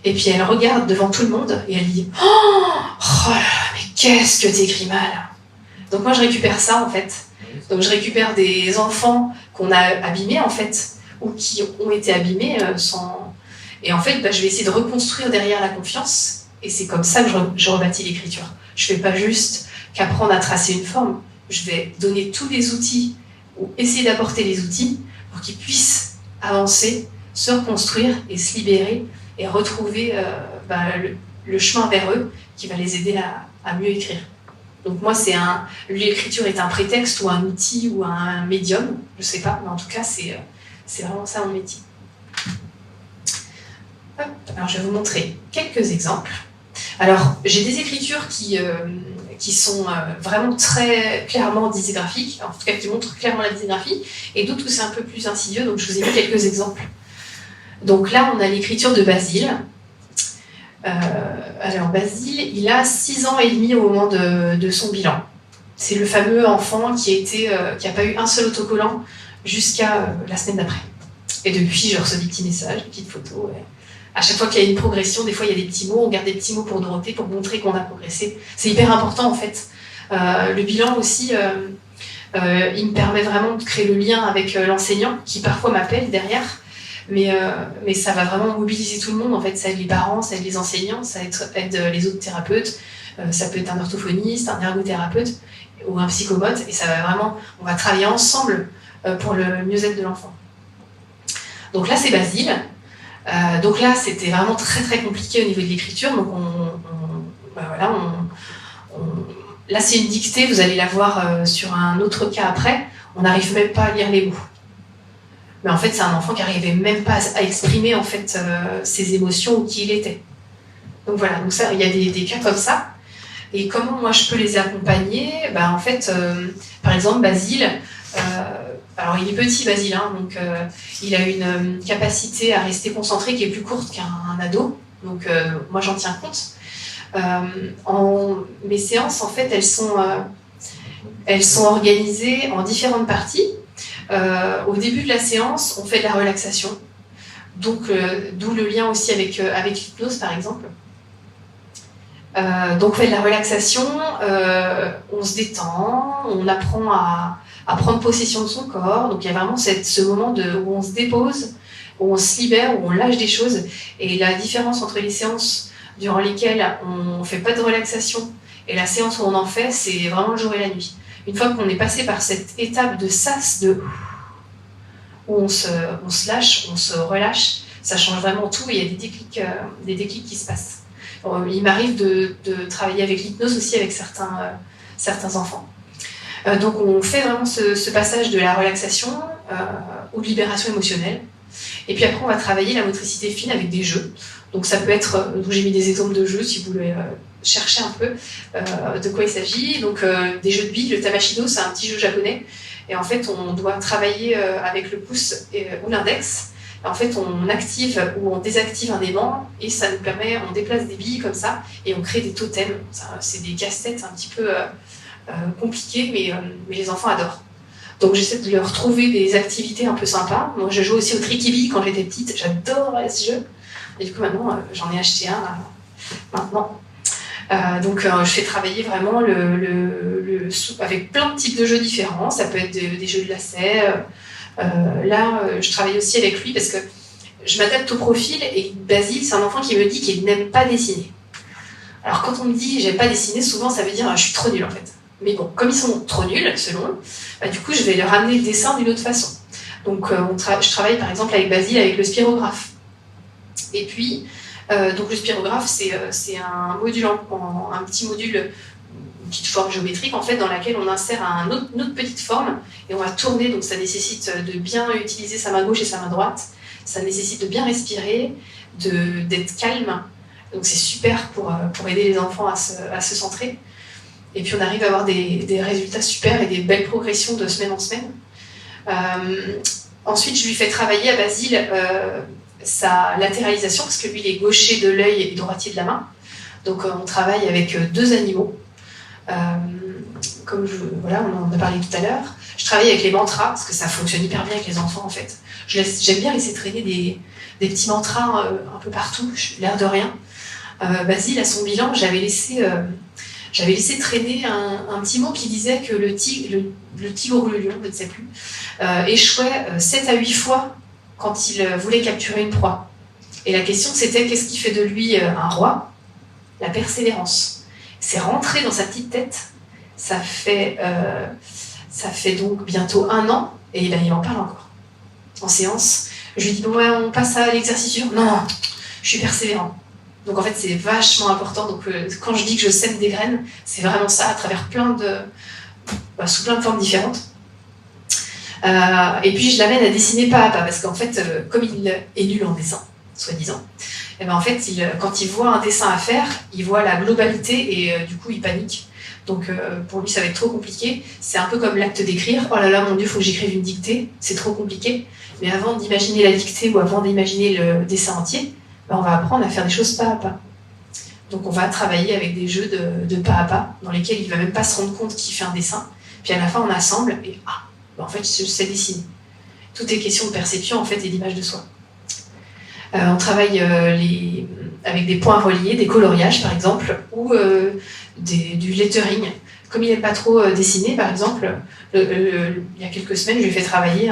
et puis elle regarde devant tout le monde, et elle dit, oh là là, mais qu'est-ce que t'écris mal. Donc moi je récupère ça en fait. Donc je récupère des enfants qu'on a abîmés en fait, ou qui ont été abîmés sans... Et en fait, je vais essayer de reconstruire derrière la confiance, et c'est comme ça que je rebâtis l'écriture. Je ne fais pas juste qu'apprendre à tracer une forme, je vais donner tous les outils, ou essayer d'apporter les outils, pour qu'ils puissent avancer, se reconstruire et se libérer, et retrouver le chemin vers eux qui va les aider à mieux écrire. Donc moi, l'écriture est un prétexte ou un outil ou un médium, je sais pas, mais en tout cas, c'est vraiment ça mon métier. Hop. Alors je vais vous montrer quelques exemples. Alors j'ai des écritures qui sont vraiment très clairement dysgraphiques, en tout cas qui montrent clairement la dysgraphie, et d'autres où c'est un peu plus insidieux, donc je vous ai mis quelques exemples. Donc là, on a l'écriture de Basile. Alors Basile, il a 6 ans et demi au moment de son bilan. C'est le fameux enfant qui a pas eu un seul autocollant jusqu'à la semaine d'après. Et depuis, je reçois des petits messages, des petites photos. Ouais. À chaque fois qu'il y a une progression, des fois il y a des petits mots, on garde des petits mots pour Dorothée pour montrer qu'on a progressé. C'est hyper important en fait. Le bilan aussi, il me permet vraiment de créer le lien avec l'enseignant qui parfois m'appelle derrière. Mais ça va vraiment mobiliser tout le monde, en fait. Ça aide les parents, ça aide les enseignants, ça aide les autres thérapeutes, ça peut être un orthophoniste, un ergothérapeute ou un psychomote, et ça va vraiment, on va travailler ensemble pour le mieux-être de l'enfant. Donc là, c'est Basile. Donc là, c'était vraiment très très compliqué au niveau de l'écriture, donc là, c'est une dictée, vous allez la voir sur un autre cas après, on n'arrive même pas à lire les mots. Mais en fait, c'est un enfant qui n'arrivait même pas à exprimer en fait, ses émotions ou qui il était. Donc voilà, donc ça, il y a des cas comme ça. Et comment moi je peux les accompagner ? En fait, par exemple, Basile, alors il est petit Basile, hein, donc il a une capacité à rester concentré qui est plus courte qu'un ado. Donc moi j'en tiens compte. Mes séances, en fait, elles sont organisées en différentes parties. Au début de la séance, on fait de la relaxation, donc d'où le lien aussi avec l'hypnose par exemple. Donc on fait de la relaxation, on se détend, on apprend à prendre possession de son corps, donc il y a vraiment ce moment où on se dépose, où on se libère, où on lâche des choses, et la différence entre les séances durant lesquelles on ne fait pas de relaxation et la séance où on en fait, c'est vraiment le jour et la nuit. Une fois qu'on est passé par cette étape de sas, où on se lâche, on se relâche, ça change vraiment tout et il y a des déclics qui se passent. Il m'arrive de travailler avec l'hypnose aussi avec certains enfants. Donc on fait vraiment ce passage de la relaxation ou de libération émotionnelle. Et puis après on va travailler la motricité fine avec des jeux. Donc ça peut être, donc j'ai mis des exemples de jeux si vous voulez chercher un peu de quoi il s'agit. Donc des jeux de billes, le tamashido, c'est un petit jeu japonais. Et en fait, on doit travailler avec le pouce ou l'index. En fait, on active ou on désactive un aimant et ça nous permet, on déplace des billes comme ça et on crée des totems. C'est des casse-têtes un petit peu compliquées, mais les enfants adorent. Donc j'essaie de leur trouver des activités un peu sympas. Moi, je jouais aussi au tricky-bille quand j'étais petite. J'adorais ce jeu. Et du coup, maintenant, j'en ai acheté un maintenant. Donc je fais travailler vraiment avec plein de types de jeux différents. Ça peut être des jeux de lacets. Là, je travaille aussi avec lui parce que je m'adapte au profil et Basile, c'est un enfant qui me dit qu'il n'aime pas dessiner. Alors quand on me dit j'aime pas dessiner, souvent ça veut dire je suis trop nulle en fait. Mais bon, comme ils sont trop nuls, selon, du coup je vais leur amener le dessin d'une autre façon. Donc je travaille par exemple avec Basile avec le spirographe. Et puis Donc le spirographe, c'est un module, un petit module, une petite forme géométrique en fait, dans laquelle on insère une autre petite forme et on va tourner. Donc ça nécessite de bien utiliser sa main gauche et sa main droite. Ça nécessite de bien respirer, d'être calme. Donc c'est super pour aider les enfants à se centrer. Et puis on arrive à avoir des résultats super et des belles progressions de semaine en semaine. Ensuite, je lui fais travailler à Basile sa latéralisation, parce que lui, il est gaucher de l'œil et droitier de la main. Donc on travaille avec 2 animaux. Voilà, on en a parlé tout à l'heure. Je travaille avec les mantras, parce que ça fonctionne hyper bien avec les enfants, en fait. J'aime bien laisser traîner des petits mantras un peu partout, l'air de rien. Basile, à son bilan, j'avais laissé traîner un petit mot qui disait que le tigre ou le lion, je ne sais plus, échouait 7 à 8 fois quand il voulait capturer une proie. Et la question, c'était qu'est-ce qui fait de lui un roi? La persévérance. C'est rentré dans sa petite tête. Ça fait donc bientôt 1 an, et ben, il en parle encore. En séance, je lui dis, bon, ouais, on passe à l'exercice suivant. Non, je suis persévérant. Donc en fait, c'est vachement important. Donc quand je dis que je sème des graines, c'est vraiment ça, à travers sous plein de formes différentes. Et puis je l'amène à dessiner pas à pas, parce qu'en fait, comme il est nul en dessin, soi-disant, et ben en fait, quand il voit un dessin à faire, il voit la globalité et du coup, il panique. Donc pour lui, ça va être trop compliqué. C'est un peu comme l'acte d'écrire. Oh là là, mon Dieu, il faut que j'écrive une dictée. C'est trop compliqué. Mais avant d'imaginer la dictée ou avant d'imaginer le dessin entier, ben, on va apprendre à faire des choses pas à pas. Donc on va travailler avec des jeux de pas à pas, dans lesquels il ne va même pas se rendre compte qu'il fait un dessin. Puis à la fin, on assemble et ben, en fait, je sais dessiner. Tout est question de perception en fait et d'image de soi. On travaille avec des points reliés, des coloriages par exemple, ou du lettering. Comme il n'aime pas trop dessiner, par exemple, il y a quelques semaines, je lui ai fait travailler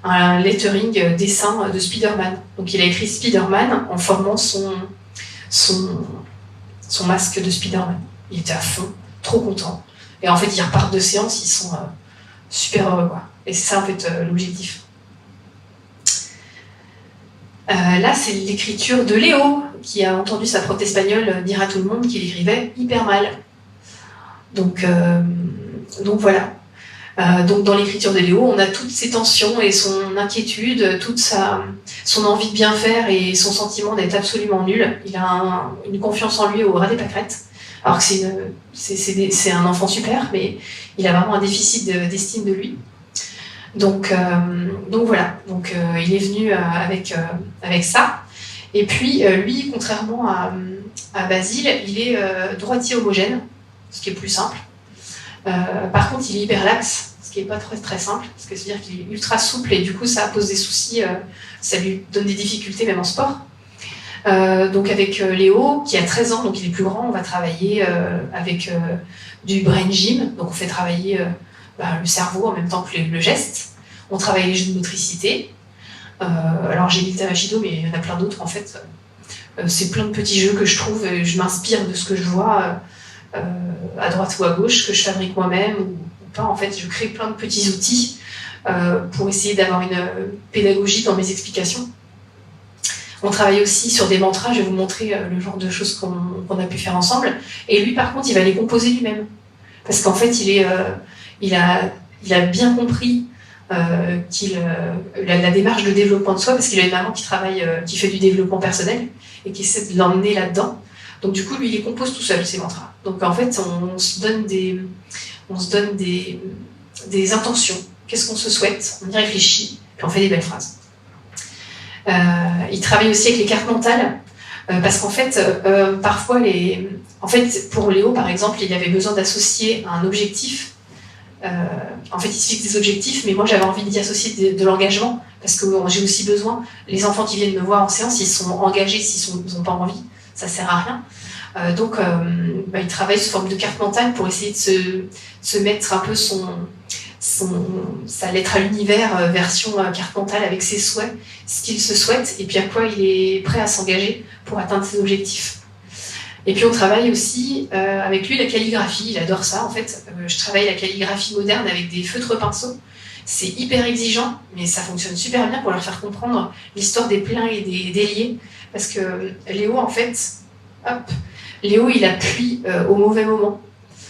un lettering dessin de Spider-Man. Donc il a écrit Spider-Man en formant son masque de Spider-Man. Il était à fond, trop content. Et en fait, ils repartent de séance, ils sont super heureux, quoi. Et c'est ça, en fait, l'objectif. Là, c'est l'écriture de Léo, qui a entendu sa prof espagnole dire à tout le monde qu'il écrivait hyper mal. Donc voilà. Donc dans l'écriture de Léo, on a toutes ses tensions et son inquiétude, toute son envie de bien faire et son sentiment d'être absolument nul. Il a une confiance en lui au ras des pâquerettes. Alors que c'est un enfant super, mais il a vraiment un déficit d'estime de lui. Donc voilà. Donc il est venu avec ça. Et puis lui, contrairement à Basile, il est droitier homogène, ce qui est plus simple. Par contre, il est hyperlaxe, ce qui n'est pas très, très simple, parce que c'est-à-dire qu'il est ultra souple et du coup, ça pose des soucis, ça lui donne des difficultés même en sport. Donc avec Léo, qui a 13 ans, donc il est plus grand, on va travailler avec du brain gym, donc on fait travailler le cerveau en même temps que le geste. On travaille les jeux de motricité. Alors j'ai mis le Tamashido, mais il y en a plein d'autres en fait. C'est plein de petits jeux que je trouve, et je m'inspire de ce que je vois à droite ou à gauche, que je fabrique moi-même ou pas. En fait, je crée plein de petits outils pour essayer d'avoir une pédagogie dans mes explications. On travaille aussi sur des mantras, je vais vous montrer le genre de choses qu'on a pu faire ensemble. Et lui, par contre, il va les composer lui-même. Parce qu'en fait, il a bien compris la démarche de développement de soi, parce qu'il a une maman qui fait du développement personnel et qui essaie de l'emmener là-dedans. Donc du coup, lui, il les compose tout seul, ces mantras. Donc en fait, on se donne des intentions. Qu'est-ce qu'on se souhaite? On y réfléchit, puis on fait des belles phrases. Il travaille aussi avec les cartes mentales, parce qu'en fait, parfois, pour Léo, par exemple, il avait besoin d'associer un objectif. En fait, il se fixe des objectifs, mais moi, j'avais envie d'y associer de l'engagement, parce que j'ai aussi besoin. Les enfants qui viennent me voir en séance, ils sont engagés s'ils n'ont pas envie. Ça sert à rien. Donc, il travaille sous forme de carte mentale pour essayer de se mettre un peu sa lettre à l'univers version carte mentale avec ses souhaits, ce qu'il se souhaite et puis à quoi il est prêt à s'engager pour atteindre ses objectifs. Et puis on travaille aussi avec lui la calligraphie, il adore ça en fait. Je travaille la calligraphie moderne avec des feutres pinceaux C'est hyper exigeant, mais ça fonctionne super bien pour leur faire comprendre l'histoire des pleins et des liés. Parce que Léo, en fait, hop, Léo, il appuie au mauvais moment.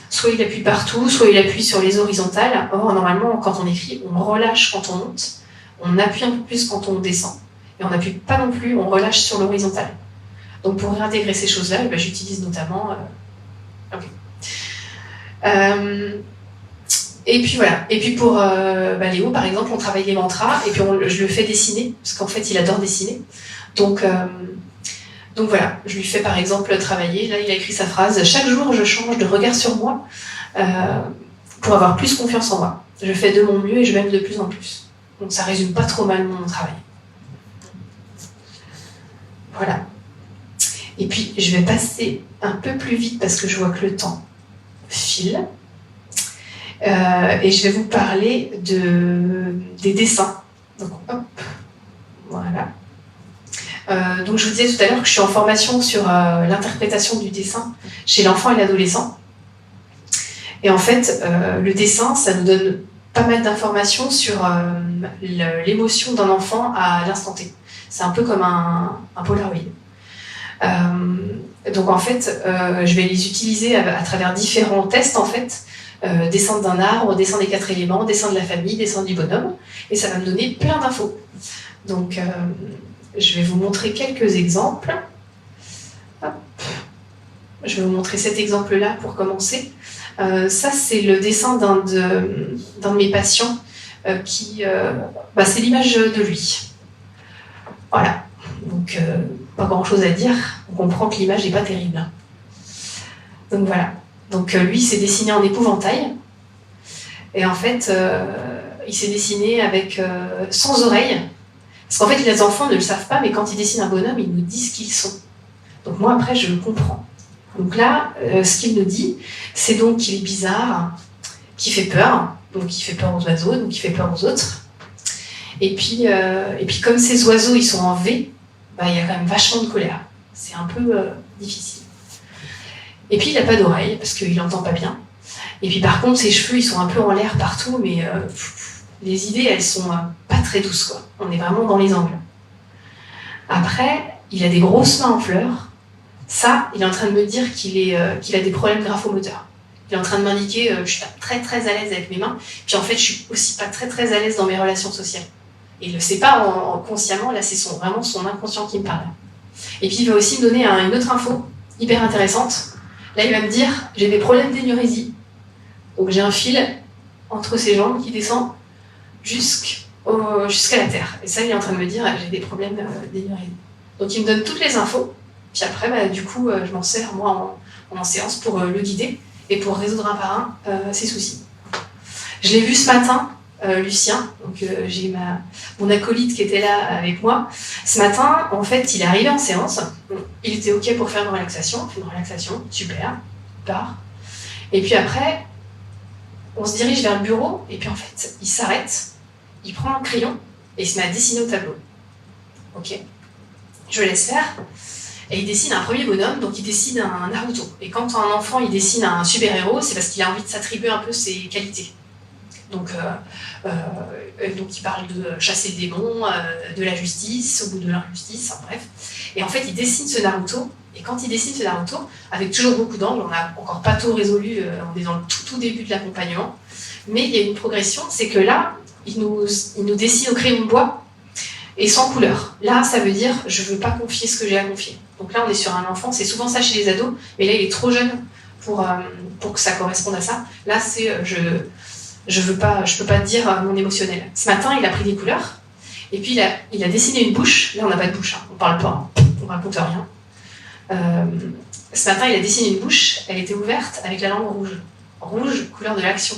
Soit il appuie partout, soit il appuie sur les horizontales. Or, normalement, quand on écrit, on relâche quand on monte, on appuie un peu plus quand on descend, et on n'appuie pas non plus, on relâche sur l'horizontale. Donc, pour réintégrer ces choses-là, j'utilise notamment... et puis voilà. Et puis pour Léo, par exemple, on travaille les mantras, et puis je le fais dessiner, parce qu'en fait, il adore dessiner. Donc voilà, je lui fais par exemple travailler, là il a écrit sa phrase « Chaque jour je change de regard sur moi pour avoir plus confiance en moi. Je fais de mon mieux et je m'aime de plus en plus. » Donc ça résume pas trop mal mon travail. Voilà. Et puis je vais passer un peu plus vite parce que je vois que le temps file. Et je vais vous parler des dessins. Donc hop, voilà. Donc je vous disais tout à l'heure que je suis en formation sur l'interprétation du dessin chez l'enfant et l'adolescent. Et en fait, le dessin, ça nous donne pas mal d'informations sur l'émotion d'un enfant à l'instant T. C'est un peu comme un Polaroid. Donc en fait, je vais les utiliser à travers différents tests en fait. Dessin d'un arbre, dessin des 4 éléments, dessin de la famille, dessin du bonhomme. Et ça va me donner plein d'infos. Donc je vais vous montrer quelques exemples. Hop. Je vais vous montrer cet exemple-là pour commencer. Ça, c'est le dessin d'un de mes patients c'est l'image de lui. Voilà. Donc, pas grand-chose à dire. On comprend que l'image n'est pas terrible. Donc, voilà. Donc, lui, il s'est dessiné en épouvantail. Et en fait, il s'est dessiné avec sans oreilles. Parce qu'en fait, les enfants ne le savent pas, mais quand ils dessinent un bonhomme, ils nous disent qui ils sont. Donc moi, après, je le comprends. Donc là, ce qu'il nous dit, c'est donc qu'il est bizarre, qu'il fait peur, donc il fait peur aux oiseaux, donc il fait peur aux autres. Et puis comme ces oiseaux, ils sont en V, il y a quand même vachement de colère. C'est un peu difficile. Et puis, il n'a pas d'oreille, parce qu'il n'entend pas bien. Et puis par contre, ses cheveux, ils sont un peu en l'air partout, mais... les idées, elles sont pas très douces, quoi. On est vraiment dans les angles. Après, il a des grosses mains en fleurs. Ça, il est en train de me dire qu'il a des problèmes graphomoteurs. Il est en train de m'indiquer je suis pas très très à l'aise avec mes mains. Puis en fait, je suis aussi pas très très à l'aise dans mes relations sociales. Et il le sait pas consciemment, là c'est vraiment son inconscient qui me parle. Et puis il va aussi me donner une autre info hyper intéressante. Là, il va me dire j'ai des problèmes d'énurésie. Donc j'ai un fil entre ses jambes qui descend jusqu'à la terre. Et ça, il est en train de me dire j'ai des problèmes d'énurésie. Donc il me donne toutes les infos, puis après, du coup, je m'en sers, moi, en séance pour le guider et pour résoudre un par un ses soucis. Je l'ai vu ce matin, Lucien, donc j'ai mon acolyte qui était là avec moi. Ce matin, en fait, il est arrivé en séance, il était OK pour faire une relaxation, super, il part. Et puis après, on se dirige vers le bureau, et puis en fait, il s'arrête, il prend un crayon, et il se met à dessiner au tableau. OK. Je le laisse faire, et il dessine un premier bonhomme, donc il dessine un Naruto. Et quand un enfant il dessine un super-héros, c'est parce qu'il a envie de s'attribuer un peu ses qualités. Donc il parle de chasser le démon, de la justice, ou de l'injustice, bref. Et en fait, il dessine ce Naruto, et quand il dessine ce Naruto, avec toujours beaucoup d'angles, on n'a encore pas tout résolu, on est dans le tout début de l'accompagnement, mais il y a une progression, c'est que là, il nous dessine au crayon de bois, et sans couleur. Là, ça veut dire je veux pas confier ce que j'ai à confier. Donc là, on est sur un enfant, c'est souvent ça chez les ados, mais là, il est trop jeune pour que ça corresponde à ça. Là, c'est je peux pas te dire mon émotionnel. Ce matin, il a pris des couleurs, et puis il a dessiné une bouche. Là, on n'a pas de bouche, on parle pas, on raconte rien. Ce matin, il a dessiné une bouche, elle était ouverte avec la langue rouge. Rouge, couleur de l'action.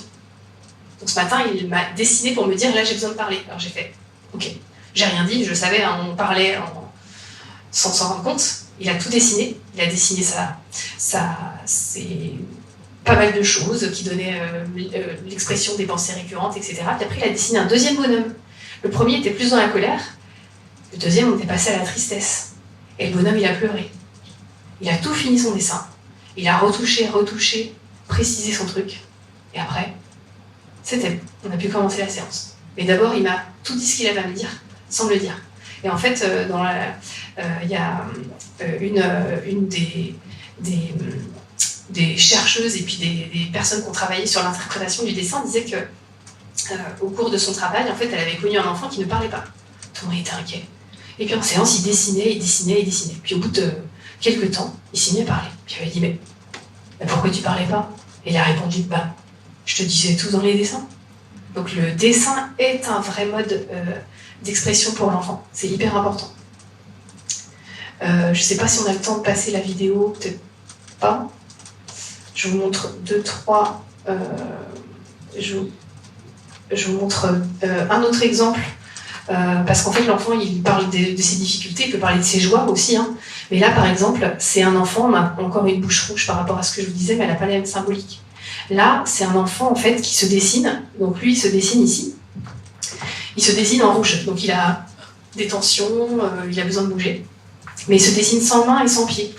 Donc ce matin, il m'a dessiné pour me dire là, j'ai besoin de parler. Alors j'ai fait OK. J'ai rien dit, je savais, on parlait sans s'en rendre compte. Il a tout dessiné. Il a dessiné c'est pas mal de choses qui donnaient l'expression des pensées récurrentes, etc. Puis après, il a dessiné un deuxième bonhomme. Le premier était plus dans la colère. Le deuxième, on était passé à la tristesse. Et le bonhomme, il a pleuré. Il a tout fini son dessin. Il a retouché, précisé son truc. Et après, c'était bon. On a pu commencer la séance. Mais d'abord, il m'a tout dit ce qu'il avait à me dire, sans me le dire. Et en fait, il y a une des chercheuses et puis des personnes qui ont travaillé sur l'interprétation du dessin disaient que au cours de son travail, en fait, elle avait connu un enfant qui ne parlait pas. Tout le monde était inquiet. Et puis en séance, il dessinait. Puis au bout de quelques temps, il s'est mis à parler. Puis elle avait dit, mais pourquoi tu parlais pas? Et il a répondu, je te disais tout dans les dessins. Donc le dessin est un vrai mode d'expression pour l'enfant. C'est hyper important. Je ne sais pas si on a le temps de passer la vidéo, peut-être pas. Je vous montre je vous montre un autre exemple, parce qu'en fait l'enfant il parle de ses difficultés, il peut parler de ses joies aussi, hein. Mais là par exemple, c'est un enfant, on a encore une bouche rouge par rapport à ce que je vous disais, mais elle n'a pas la même symbolique. Là, c'est un enfant en fait qui se dessine, donc lui il se dessine ici, il se dessine en rouge, donc il a des tensions, il a besoin de bouger, mais il se dessine sans main et sans pied.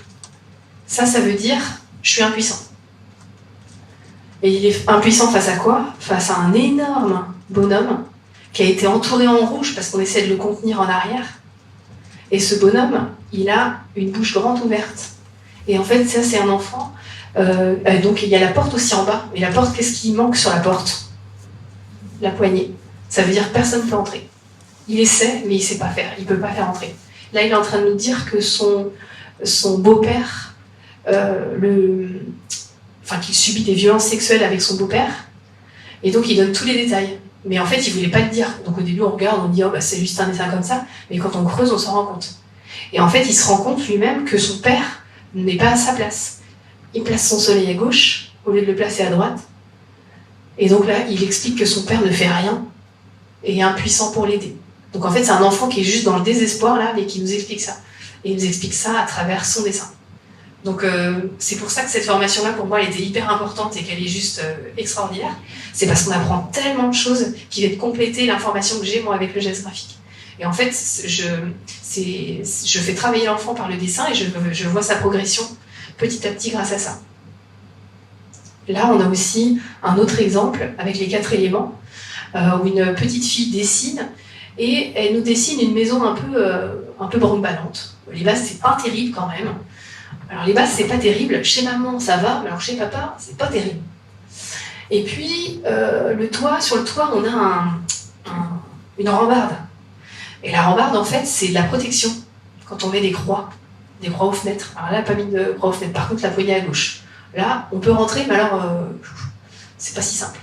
Ça veut dire je suis impuissant. Et il est impuissant face à quoi? Face à un énorme bonhomme qui a été entouré en rouge parce qu'on essaie de le contenir en arrière. Et ce bonhomme, il a une bouche grande ouverte. Et en fait, ça, c'est un enfant. Donc, il y a la porte aussi en bas. Et la porte, qu'est-ce qui manque sur la porte? La poignée. Ça veut dire personne ne peut entrer. Il essaie, mais il ne sait pas faire. Il ne peut pas faire entrer. Là, il est en train de nous dire que son beau-père, qu'il subit des violences sexuelles avec son beau-père, et donc il donne tous les détails. Mais en fait, il voulait pas le dire. Donc au début, on regarde, on dit c'est juste un dessin comme ça, mais quand on creuse, on s'en rend compte. Et en fait, il se rend compte lui-même que son père n'est pas à sa place. Il place son soleil à gauche au lieu de le placer à droite. Et donc là, il explique que son père ne fait rien et est impuissant pour l'aider. Donc en fait, c'est un enfant qui est juste dans le désespoir là, mais qui nous explique ça. Et il nous explique ça à travers son dessin. Donc c'est pour ça que cette formation-là, pour moi, elle était hyper importante et qu'elle est juste extraordinaire. C'est parce qu'on apprend tellement de choses qui viennent compléter l'information que j'ai, moi, avec le geste graphique. Et en fait, je fais travailler l'enfant par le dessin et je vois sa progression petit à petit grâce à ça. Là, on a aussi un autre exemple avec les 4 éléments, où une petite fille dessine et elle nous dessine une maison un peu branle-ballante. Les bases, c'est pas terrible quand même. Alors les bases, c'est pas terrible. Chez maman, ça va, mais alors chez papa, c'est pas terrible. Et puis, sur le toit, on a une rambarde. Et la rambarde, en fait, c'est de la protection. Quand on met des croix aux fenêtres. Alors là, pas mis de croix aux fenêtres. Par contre, la poignée à gauche. Là, on peut rentrer, mais alors, c'est pas si simple.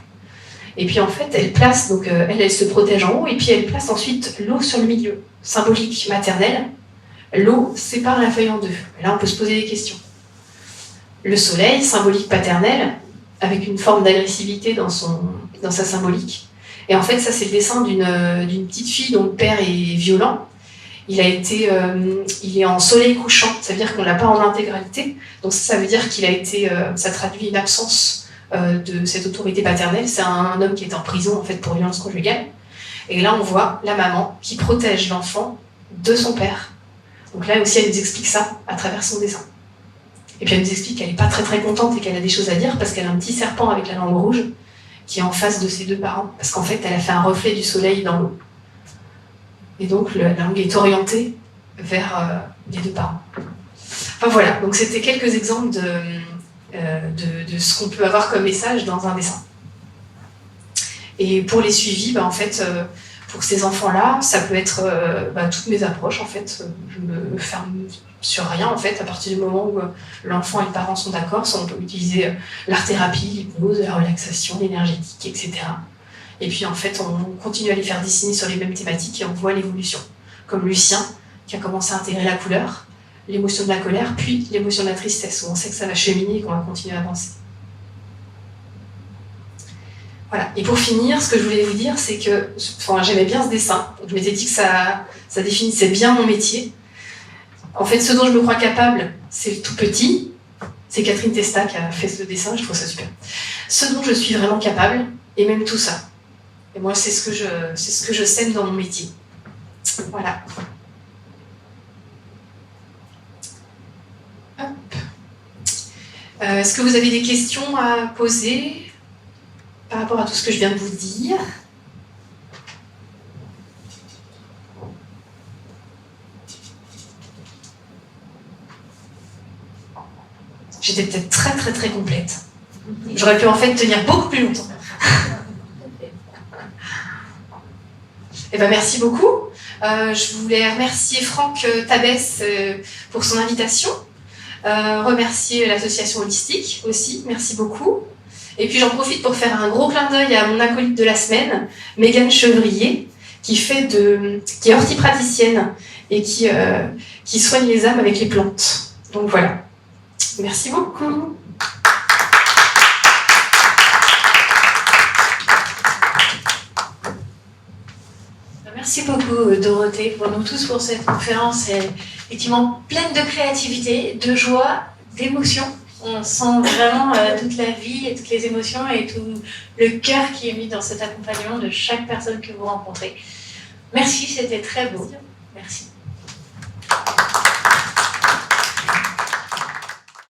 Et puis, en fait, elle place, donc elle se protège en haut, et puis elle place ensuite l'eau sur le milieu. Symbolique maternelle. L'eau sépare la feuille en deux. Là, on peut se poser des questions. Le soleil, symbolique paternelle, avec une forme d'agressivité dans sa symbolique. Et en fait, ça, c'est le dessin d'une petite fille dont le père est violent. Il est en soleil couchant, ça veut dire qu'on ne l'a pas en intégralité. Donc ça veut dire ça traduit une absence de cette autorité paternelle. C'est un homme qui est en prison, en fait, pour violence conjugale. Et là, on voit la maman qui protège l'enfant de son père. Donc là aussi, elle nous explique ça à travers son dessin. Et puis elle nous explique qu'elle n'est pas très très contente et qu'elle a des choses à dire parce qu'elle a un petit serpent avec la langue rouge qui est en face de ses 2 parents. Parce qu'en fait, elle a fait un reflet du soleil dans l'eau. Et donc, la langue est orientée vers les 2 parents. Enfin voilà, donc c'était quelques exemples de ce qu'on peut avoir comme message dans un dessin. Et pour les suivis, en fait... pour ces enfants-là, ça peut être toutes mes approches, en fait. Je me ferme sur rien, en fait, à partir du moment où l'enfant et le parent sont d'accord. On peut utiliser l'art-thérapie, l'hypnose, la relaxation, l'énergétique, etc. Et puis, en fait, on continue à les faire dessiner sur les mêmes thématiques et on voit l'évolution. Comme Lucien, qui a commencé à intégrer la couleur, l'émotion de la colère, puis l'émotion de la tristesse, où on sait que ça va cheminer et qu'on va continuer à avancer. Voilà. Et pour finir, ce que je voulais vous dire, c'est que j'aimais bien ce dessin. Je m'étais dit que ça définissait bien mon métier. En fait, ce dont je me crois capable, c'est le tout petit. C'est Catherine Testa qui a fait ce dessin, je trouve ça super. Ce dont je suis vraiment capable, et même tout ça. Et moi, c'est ce que je sème dans mon métier. Voilà. Hop. Est-ce que vous avez des questions à poser par rapport à tout ce que je viens de vous dire? j'étais peut-être très très très complète. J'aurais pu en fait tenir beaucoup plus longtemps. Eh ben, merci beaucoup. Je voulais remercier Franck Tabès pour son invitation. Remercier l'association holistique aussi, merci beaucoup. Et puis j'en profite pour faire un gros clin d'œil à mon acolyte de la semaine, Mégane Chevrier, qui est orthipraticienne et qui soigne les âmes avec les plantes. Donc voilà. Merci beaucoup. Merci beaucoup Dorothée, pour nous tous pour cette conférence effectivement pleine de créativité, de joie, d'émotion. On sent vraiment toute la vie et toutes les émotions et tout le cœur qui est mis dans cet accompagnement de chaque personne que vous rencontrez. Merci, c'était très beau. Merci.